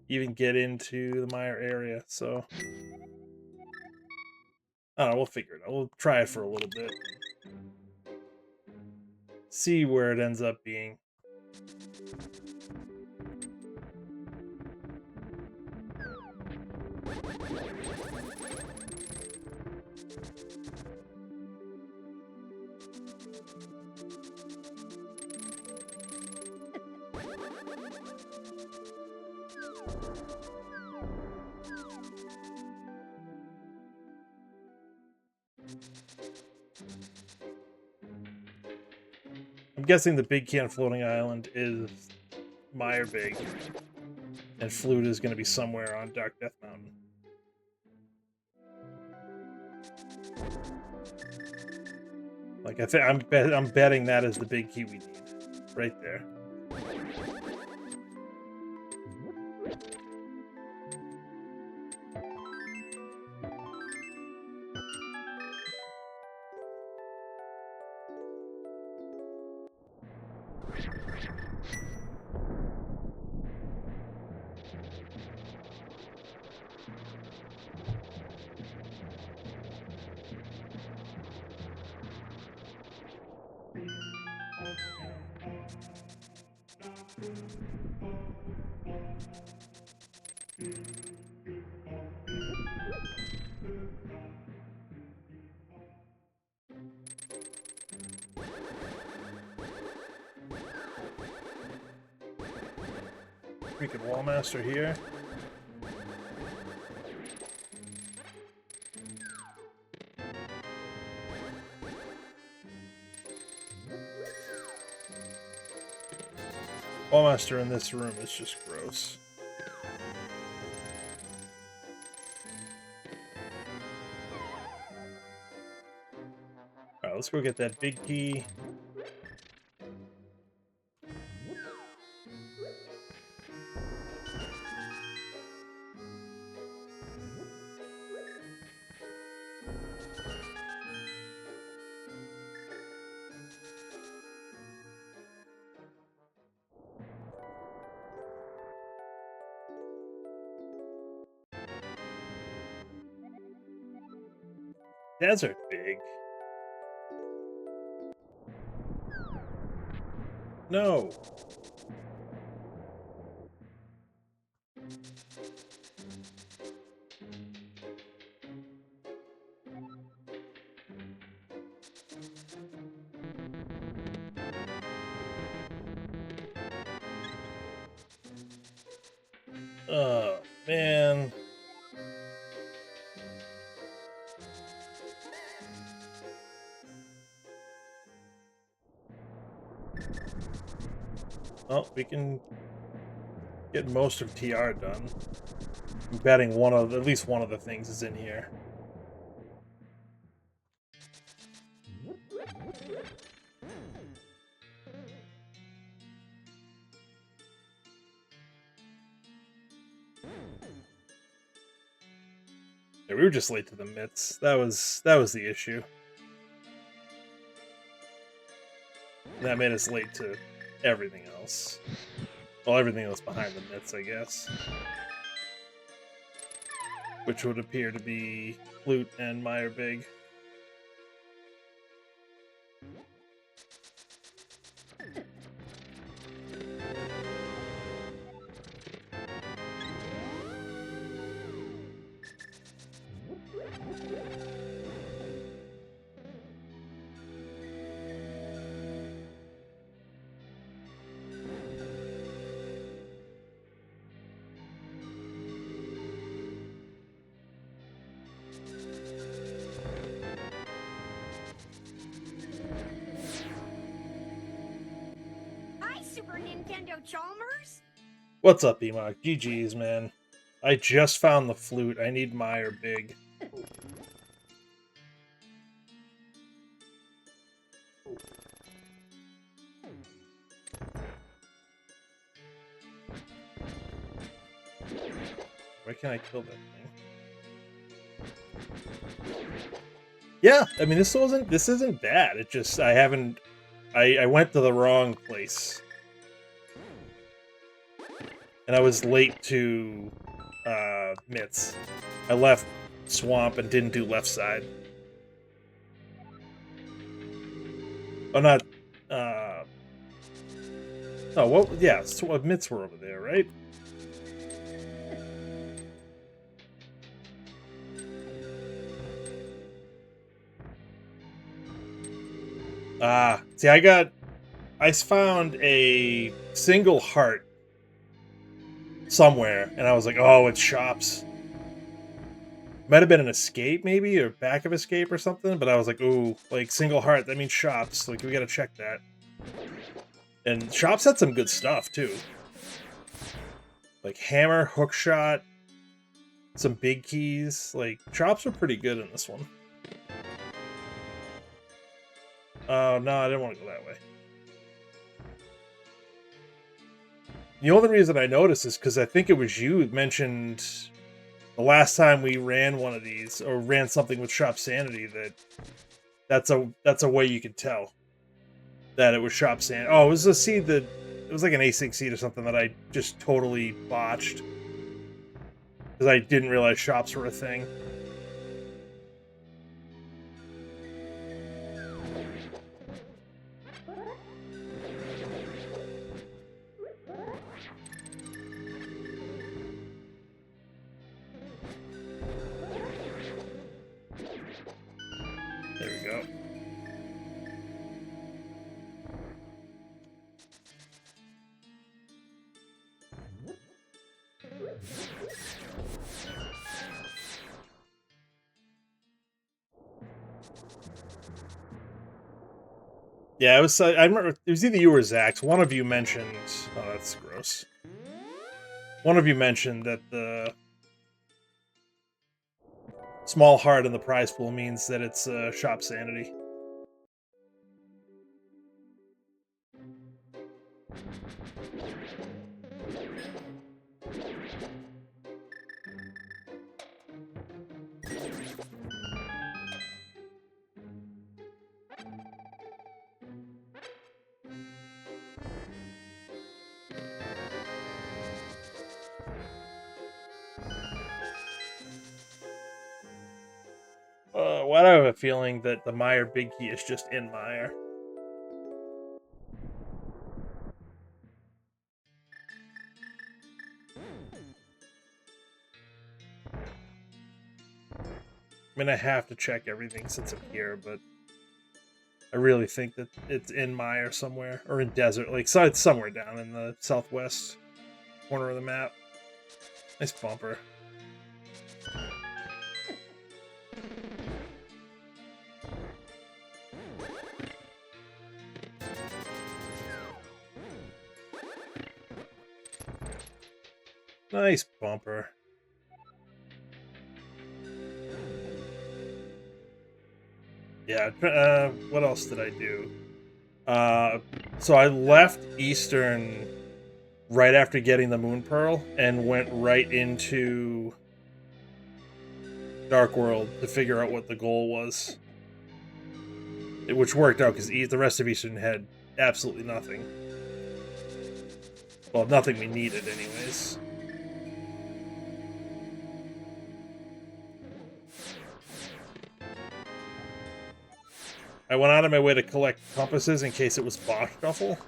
even get into the Mire area, so... I don't know, we'll figure it out. We'll try it for a little bit. See where it ends up being. I'm guessing the big key on Floating Island is Mire Big, and Flute is going to be somewhere on Dark Death Mountain. Like, I'm betting that is the big key we need, right there. Freaking Wallmaster here. Wallmaster in this room is just gross. Alright, let's go get that big key. Desert big. No. Oh, man. Well, we can get most of TR done. I'm betting at least one of the things is in here. Yeah, we were just late to the mitts. That was the issue. That made us late to everything else. Well, everything else behind the mitts, I guess. Which would appear to be Flute and Meyer Big.
Super Nintendo Chalmers?
What's up, Emok? GG's, man. I just found the flute. I need Meyer Big. Why can't I kill that thing? Yeah, I mean this isn't bad. It just I went to the wrong place. And I was late to mitts. I left swamp and didn't do left side. Oh, not oh, what? Yeah, so mitts were over there, right? See, I found a single heart somewhere, and I was like, oh, it's shops. Might have been an escape, maybe, or back of escape or something, but I was like, ooh, like, single heart, that means shops. Like, we gotta check that. And shops had some good stuff, too. Like, hammer, hook shot, some big keys. Like, shops were pretty good in this one. Oh, no, I didn't want to go that way. The only reason I noticed is because I think it was you who mentioned the last time we ran one of these, or ran something with Shop Sanity, that's a way you could tell that it was Shop Sanity. Oh, it was a seed that, it was like an A6 seed or something that I just totally botched. Because I didn't realize shops were a thing. There we go. Yeah, it was. I remember it was either you or Zach. One of you mentioned. Oh, that's gross. One of you mentioned that the small heart in the prize pool means that it's Shop Sanity. Why do I have a feeling that the Meyer Big Key is just in Meyer? I mean, I have to check everything since I'm here, but I really think that it's in Meyer somewhere, or in Desert Lake. So it's somewhere down in the southwest corner of the map. Nice bumper. Nice bumper. Yeah, what else did I do? So I left Eastern right after getting the Moon Pearl and went right into Dark World to figure out what the goal was. Which worked out because the rest of Eastern had absolutely nothing. Well, nothing we needed anyways. I went out of my way to collect compasses in case it was boss shuffle.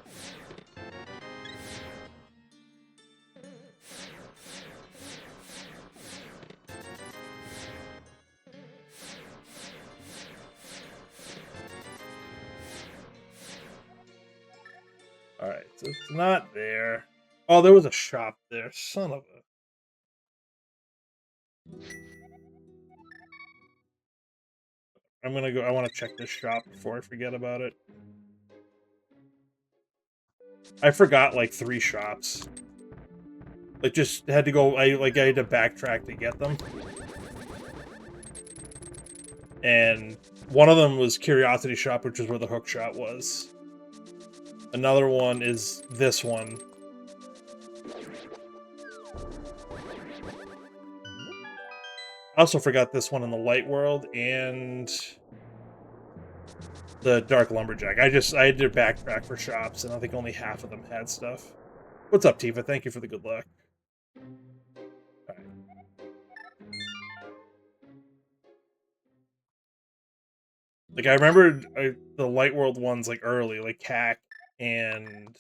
Alright, so it's not there. Oh, there was a shop there. Son of a... I'm gonna go... I want to check this shop before I forget about it. I forgot, like, 3 shops. Like, just had to go... I had to backtrack to get them. And one of them was Curiosity Shop, which is where the hook shot was. Another one is this one. I also forgot this one in the Light World and the Dark Lumberjack. I had to backtrack for shops, and I think only half of them had stuff. What's up, Tifa? Thank you for the good luck. Right. Like, I remember the Light World ones, like, early, like Cack and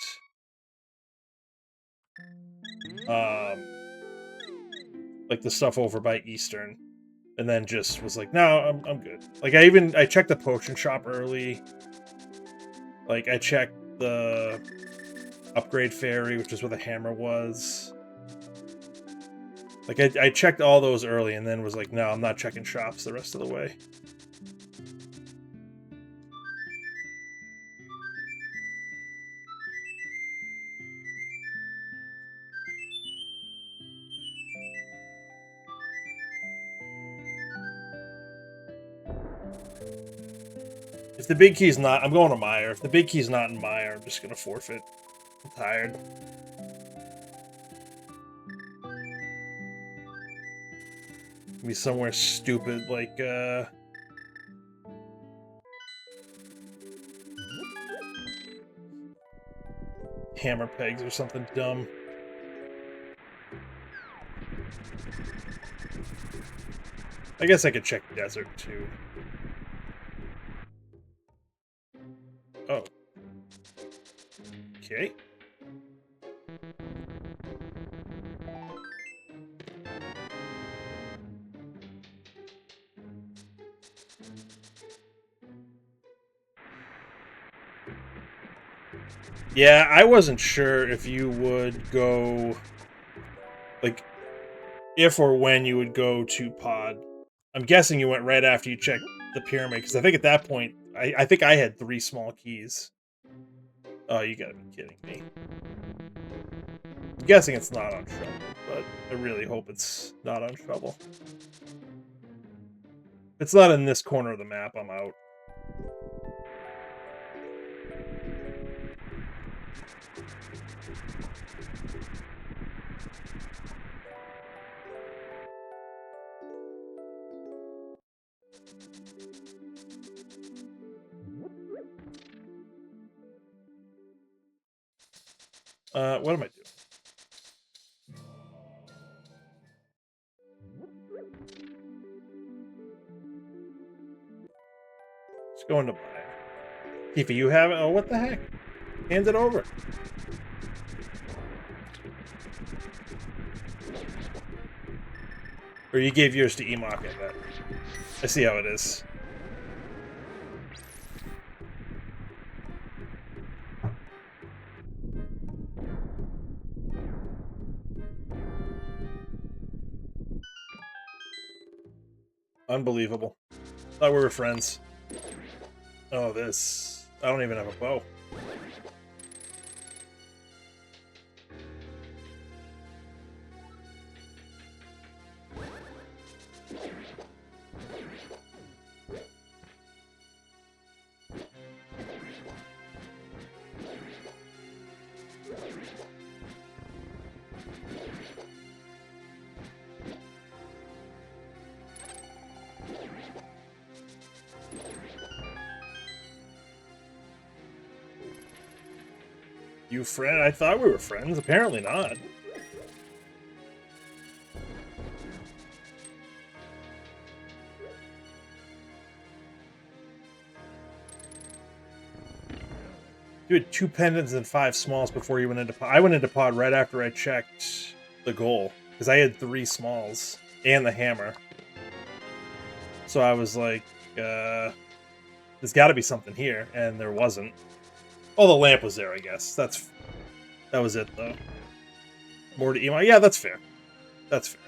like the stuff over by Eastern, and then just was like, no, I'm good. Like, I checked the potion shop early. Like, I checked the upgrade ferry, which is where the hammer was. Like, I checked all those early, and then was like, no, I'm not checking shops the rest of the way. If the big key's not... I'm going to Mire. If the big key's not in Mire, I'm just going to forfeit. I'm tired. Be somewhere stupid, like, hammer pegs or something dumb. I guess I could check desert, too. Oh. Okay. Yeah, I wasn't sure if you would go... Like, if or when you would go to Pod. I'm guessing you went right after you checked the pyramid, because I think at that point, I think I had 3 small keys. Oh, you gotta be kidding me. I'm guessing it's not on Shovel, but I really hope it's not on Shovel. If it's not in this corner of the map, I'm out. What am I doing? Let's go into Mire. Tifa, you have it? Oh, what the heck? Hand it over. Or you gave yours to Emok, I bet. I see how it is. Unbelievable. Thought we were friends. Oh, this. I don't even have a bow. You friend? I thought we were friends. Apparently not. You had 2 pendants and 5 smalls before you went into pod. I went into pod right after I checked the goal because I had 3 smalls and the hammer. So I was like, there's got to be something here, and there wasn't. Oh, the lamp was there, I guess. That was it though. More to emo. Yeah, that's fair. That's fair.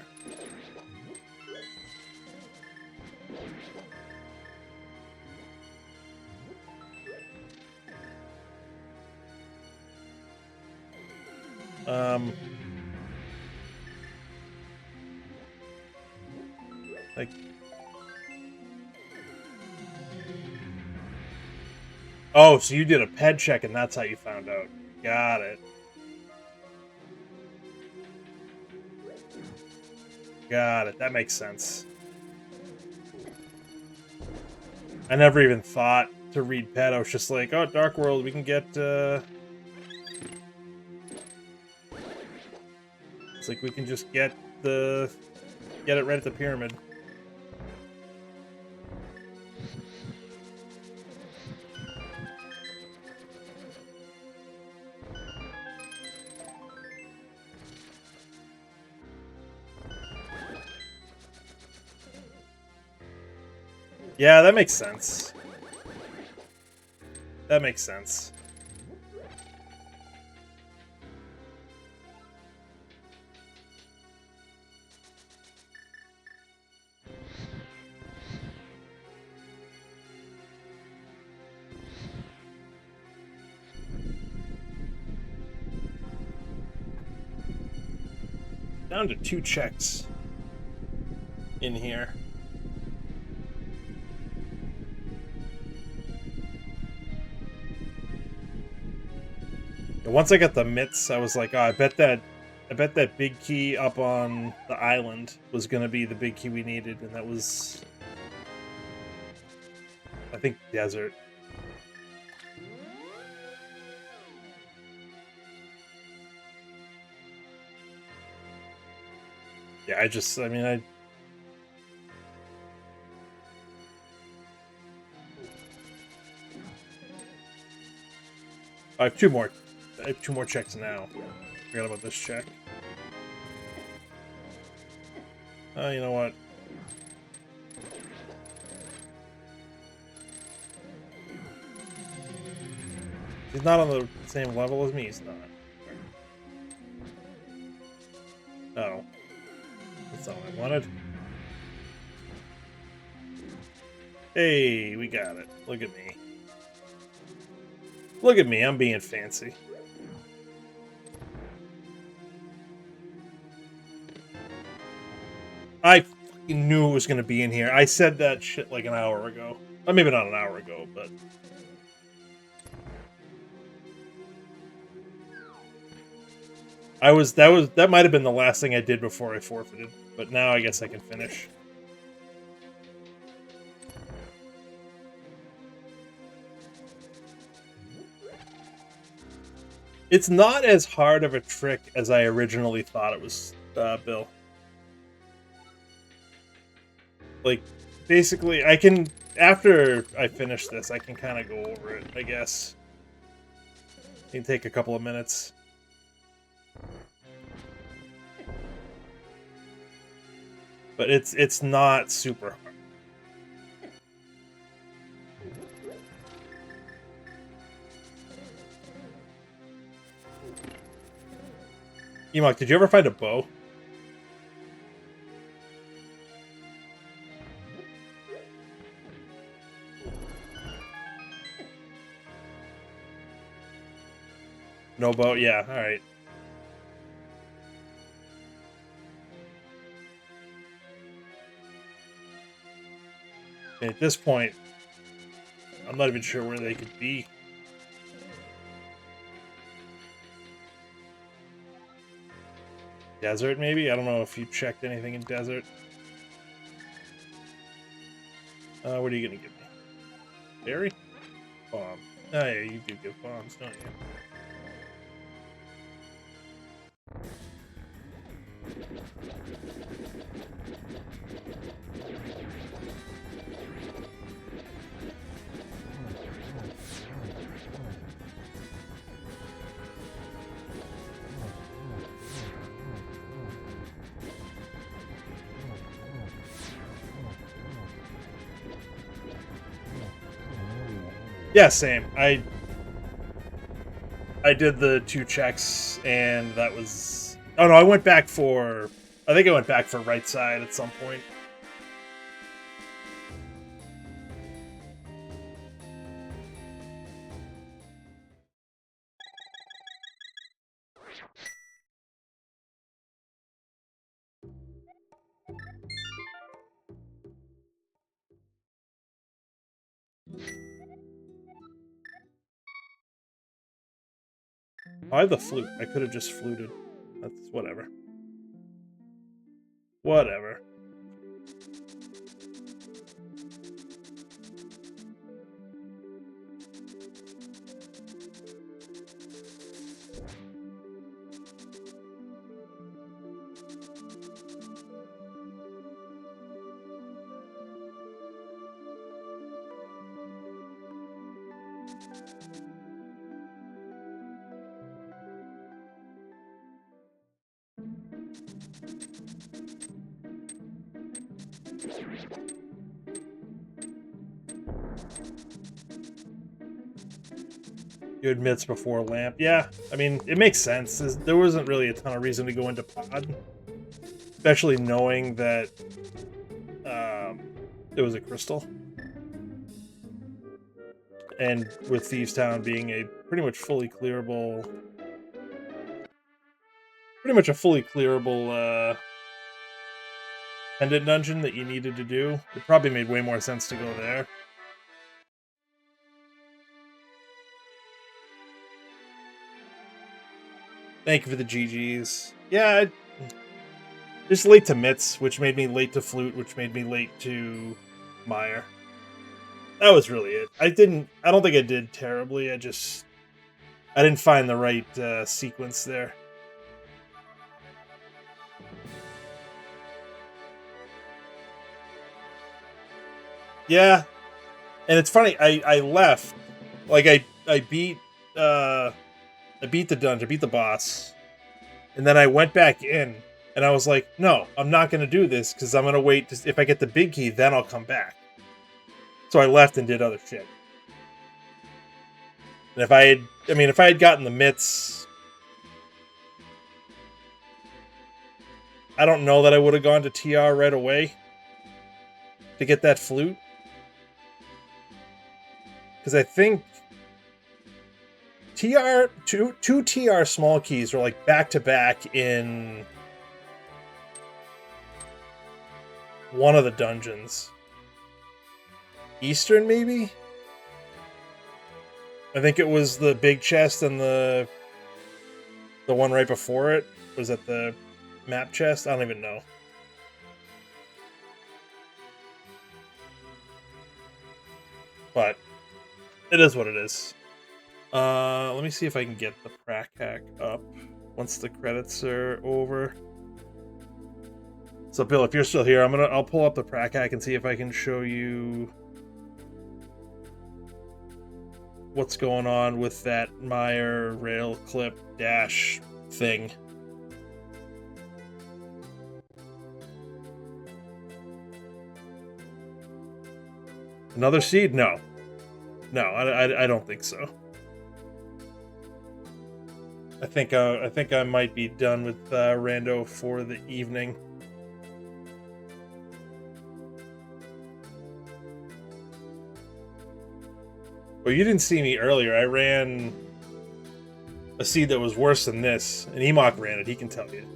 Like, oh, so you did a ped check and that's how you found out. Got it. Got it. That makes sense. I never even thought to read ped. I was just like, oh, Dark World, we can get, It's like we can just get it right at the pyramid. Yeah, that makes sense. That makes sense. Down to 2 checks in here. And once I got the mitts, I was like, oh, I bet that big key up on the island was gonna be the big key we needed, and that was, I think, desert. Yeah, I mean, I have 2 more. I have 2 more checks now. Forgot about this check. Oh, you know what? He's not on the same level as me, he's not. Oh. That's all I wanted. Hey, we got it. Look at me. Look at me, I'm being fancy. I fucking knew it was going to be in here. I said that shit like an hour ago. Well, maybe not an hour ago, but... that might have been the last thing I did before I forfeited, but now I guess I can finish. It's not as hard of a trick as I originally thought it was, Bill. Like, basically, I can, after I finish this, I can kind of go over it, I guess. It can take a couple of minutes. But it's not super hard. Emok, did you ever find a bow? No bow? Yeah, alright. At this point, I'm not even sure where they could be. Desert, maybe? I don't know if you checked anything in desert. What are you gonna give me? Berry? Bomb. Oh yeah, you do give bombs, don't you? Yeah, same. I did the 2 checks, and that was... Oh, no, I went back for... I think I went back for right side at some point. Oh, I have the flute. I could have just fluted. That's whatever. Whatever. You admits before lamp. Yeah, I mean, it makes sense. There wasn't really a ton of reason to go into pod. Especially knowing that it was a crystal. And with Thieves Town being a pretty much a fully clearable pendant dungeon that you needed to do, it probably made way more sense to go there. Thank you for the GGs. Yeah, just late to Mitts, which made me late to Flute, which made me late to Meyer. That was really it. I don't think I did terribly. I didn't find the right sequence there. Yeah, and it's funny. I left, like I beat the dungeon, I beat the boss, and then I went back in, and I was like, no, I'm not going to do this because I'm going to wait. If I get the big key, then I'll come back. So I left and did other shit. And if I had gotten the mitts, I don't know that I would have gone to TR right away to get that flute. Because I think two TR small keys are like back to back in one of the dungeons. Eastern, maybe? I think it was the big chest and the one right before it. Was that the map chest? I don't even know. But it is what it is. Let me see if I can get the Prac hack up once the credits are over. So Bill, if you're still here, I'll pull up the Prac hack and see if I can show you what's going on with that Meyer rail clip dash thing. Another seed? No, I don't think so. I think I might be done with Rando for the evening. Well, you didn't see me earlier. I ran a seed that was worse than this, and Emok ran it. He can tell you.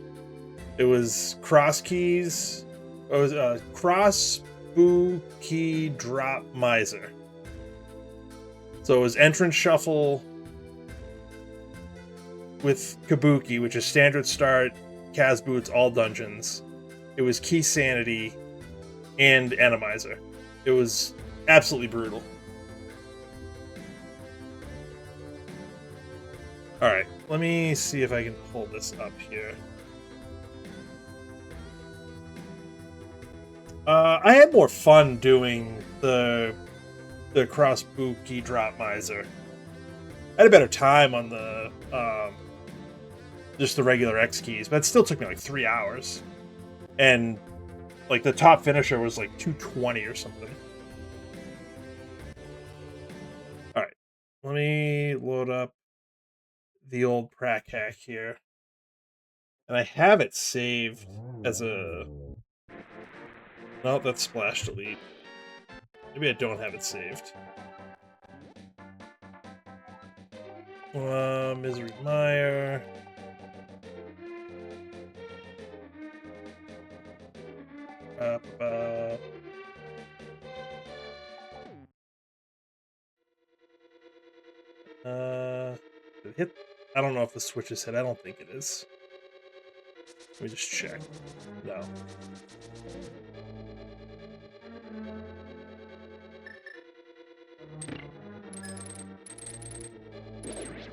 It was cross keys. It was cross boo key drop miser. So it was entrance shuffle with Kabuki, which is standard start, Kaz boots, all dungeons. It was key sanity and Enemizer. It was absolutely brutal. Alright, let me see if I can pull this up here. I had more fun doing the cross boot key drop miser. I had a better time on the just the regular X keys, but it still took me like 3 hours. And like the top finisher was like 220 or something. Alright, let me load up the old Prac hack here. And I have it saved as a... No, that's Splash Delete. Maybe I don't have it saved. Misery Mire. Did it hit? I don't know if the switch is hit. I don't think it is. Let me just check. No.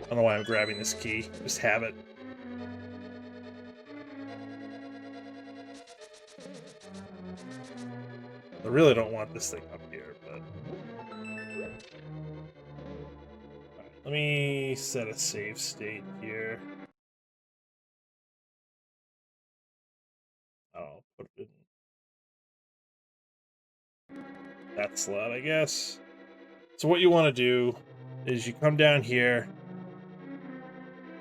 I don't know why I'm grabbing this key. Just have it. I really don't want this thing up here, but... Right, let me set a save state here. I'll put it in that slot, I guess. So what you want to do is you come down here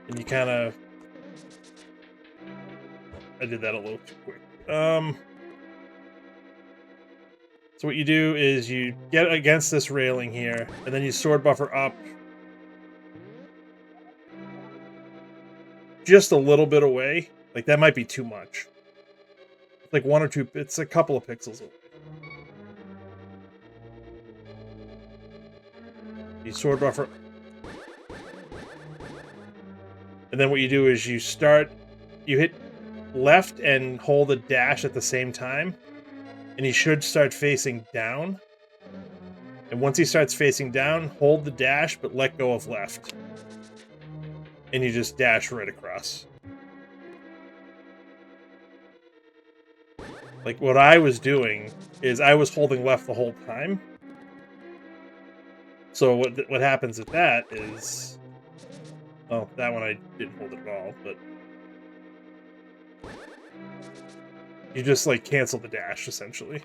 and you kind of... I did that a little too quick. So what you do is you get against this railing here, and then you sword buffer up just a little bit away. Like, that might be too much. Like 1 or 2, it's a couple of pixels away. You sword buffer. And then what you do is you hit left and hold a dash at the same time. And he should start facing down. And once he starts facing down, hold the dash, but let go of left. And you just dash right across. Like, what I was doing is I was holding left the whole time. So what happens with that is... Oh, that one I didn't hold it at all, but... You just, like, cancel the dash, essentially.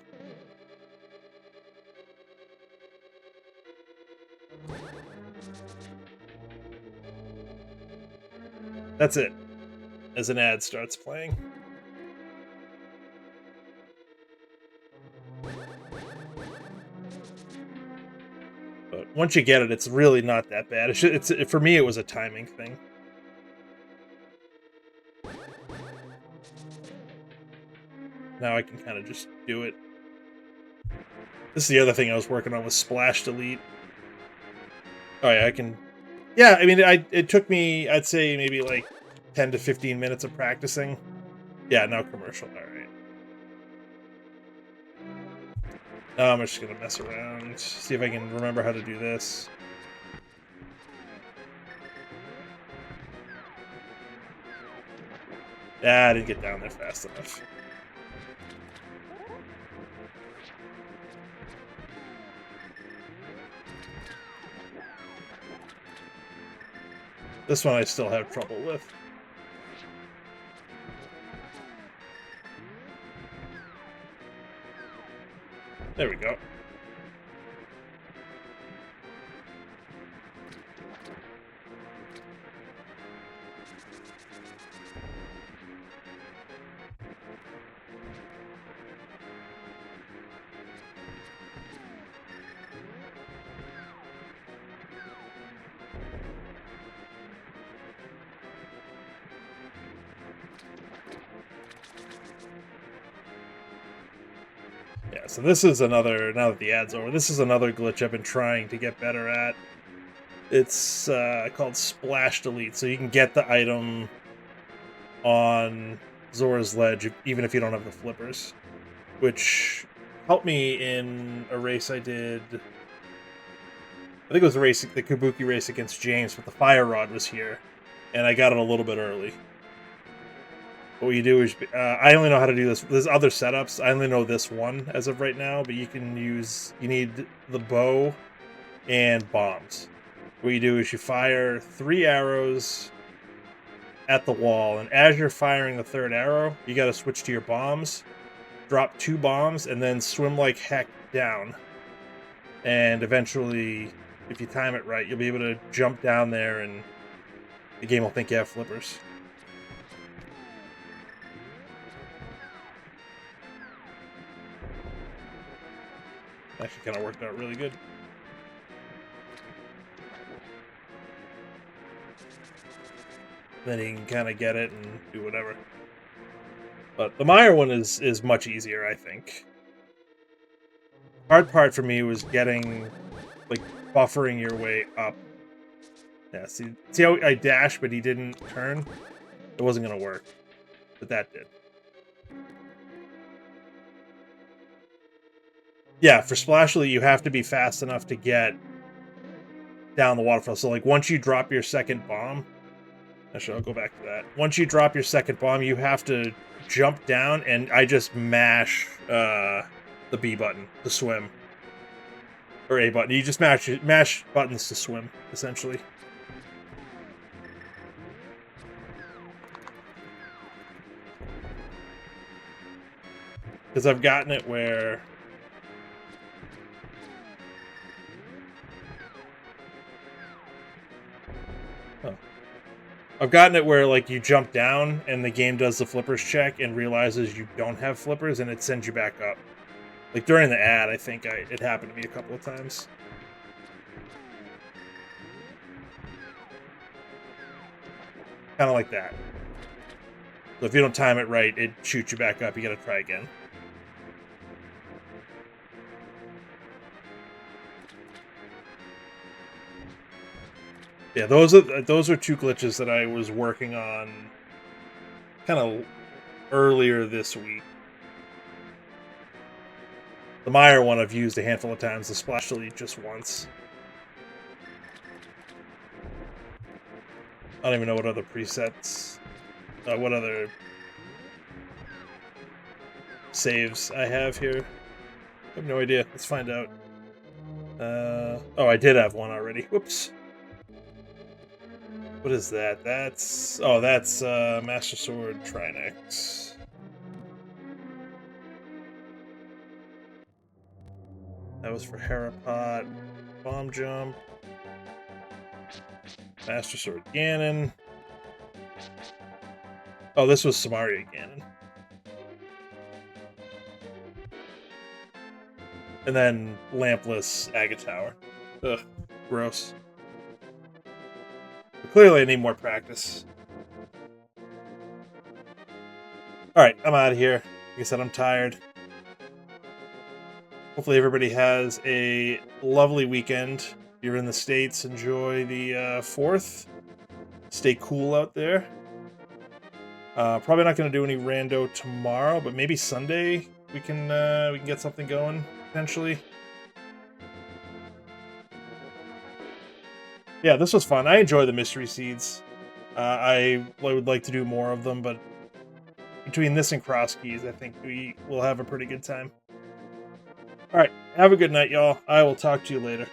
That's it. As an ad starts playing. But once you get it, it's really not that bad. For me, it was a timing thing. Now I can kind of just do it. This is the other thing I was working on was Splash Delete. Oh yeah, I can... Yeah, I mean, it took me, I'd say, maybe like 10 to 15 minutes of practicing. Yeah, no commercial, alright. Now I'm just gonna mess around, see if I can remember how to do this. Ah, I didn't get down there fast enough. This one I still have trouble with. There we go. Yeah, so this is another, now that the ad's over, this is another glitch I've been trying to get better at. It's called Splash Delete, so you can get the item on Zora's Ledge even if you don't have the flippers, which helped me in a race I did. I think it was the Kabuki race against James, but the Fire Rod was here, and I got it a little bit early. What you do is, I only know how to do this. There's other setups. I only know this one as of right now, but you need the bow and bombs. What you do is you fire 3 arrows at the wall, and as you're firing the 3rd arrow, you got to switch to your bombs, drop 2 bombs, and then swim like heck down. And eventually if you time it right, you'll be able to jump down there and the game will think you have flippers. Actually kind of worked out really good. Then you can kind of get it and do whatever. But the Meyer one is much easier, I think. Hard part for me was getting, like, buffering your way up. Yeah, see how I dashed, but he didn't turn? It wasn't going to work. But that did. Yeah, for Splashly, you have to be fast enough to get down the waterfall. So, like, once you drop your second bomb... Actually, I'll go back to that. Once you drop your second bomb, you have to jump down, and I just mash the B button to swim. Or A button. You just mash buttons to swim, essentially. Because I've gotten it where... I've gotten it where, like, you jump down and the game does the flippers check and realizes you don't have flippers and it sends you back up. Like, during the ad, I think it happened to me a couple of times. Kind of like that. So if you don't time it right, it shoots you back up. You gotta try again. Yeah, those are two glitches that I was working on kind of earlier this week. The Meyer one I've used a handful of times, the Splashly just once. I don't even know what other presets, what other saves I have here. I have no idea. Let's find out. Oh, I did have one already. Whoops. What is that? That's Master Sword Trinex. That was for Harapot. Bomb Jump. Master Sword Ganon. Oh, this was Samaria Ganon. And then Lampless Agatower. Ugh, gross. But clearly I need more practice. Alright, I'm out of here. Like I said, I'm tired. Hopefully everybody has a lovely weekend. If you're in the States, enjoy the 4th. Stay cool out there. Probably not going to do any rando tomorrow, but maybe Sunday we can get something going, potentially. Yeah, this was fun. I enjoy the mystery seeds. I would like to do more of them, but between this and Cross Keys, I think we will have a pretty good time. All right, have a good night, y'all. I will talk to you later.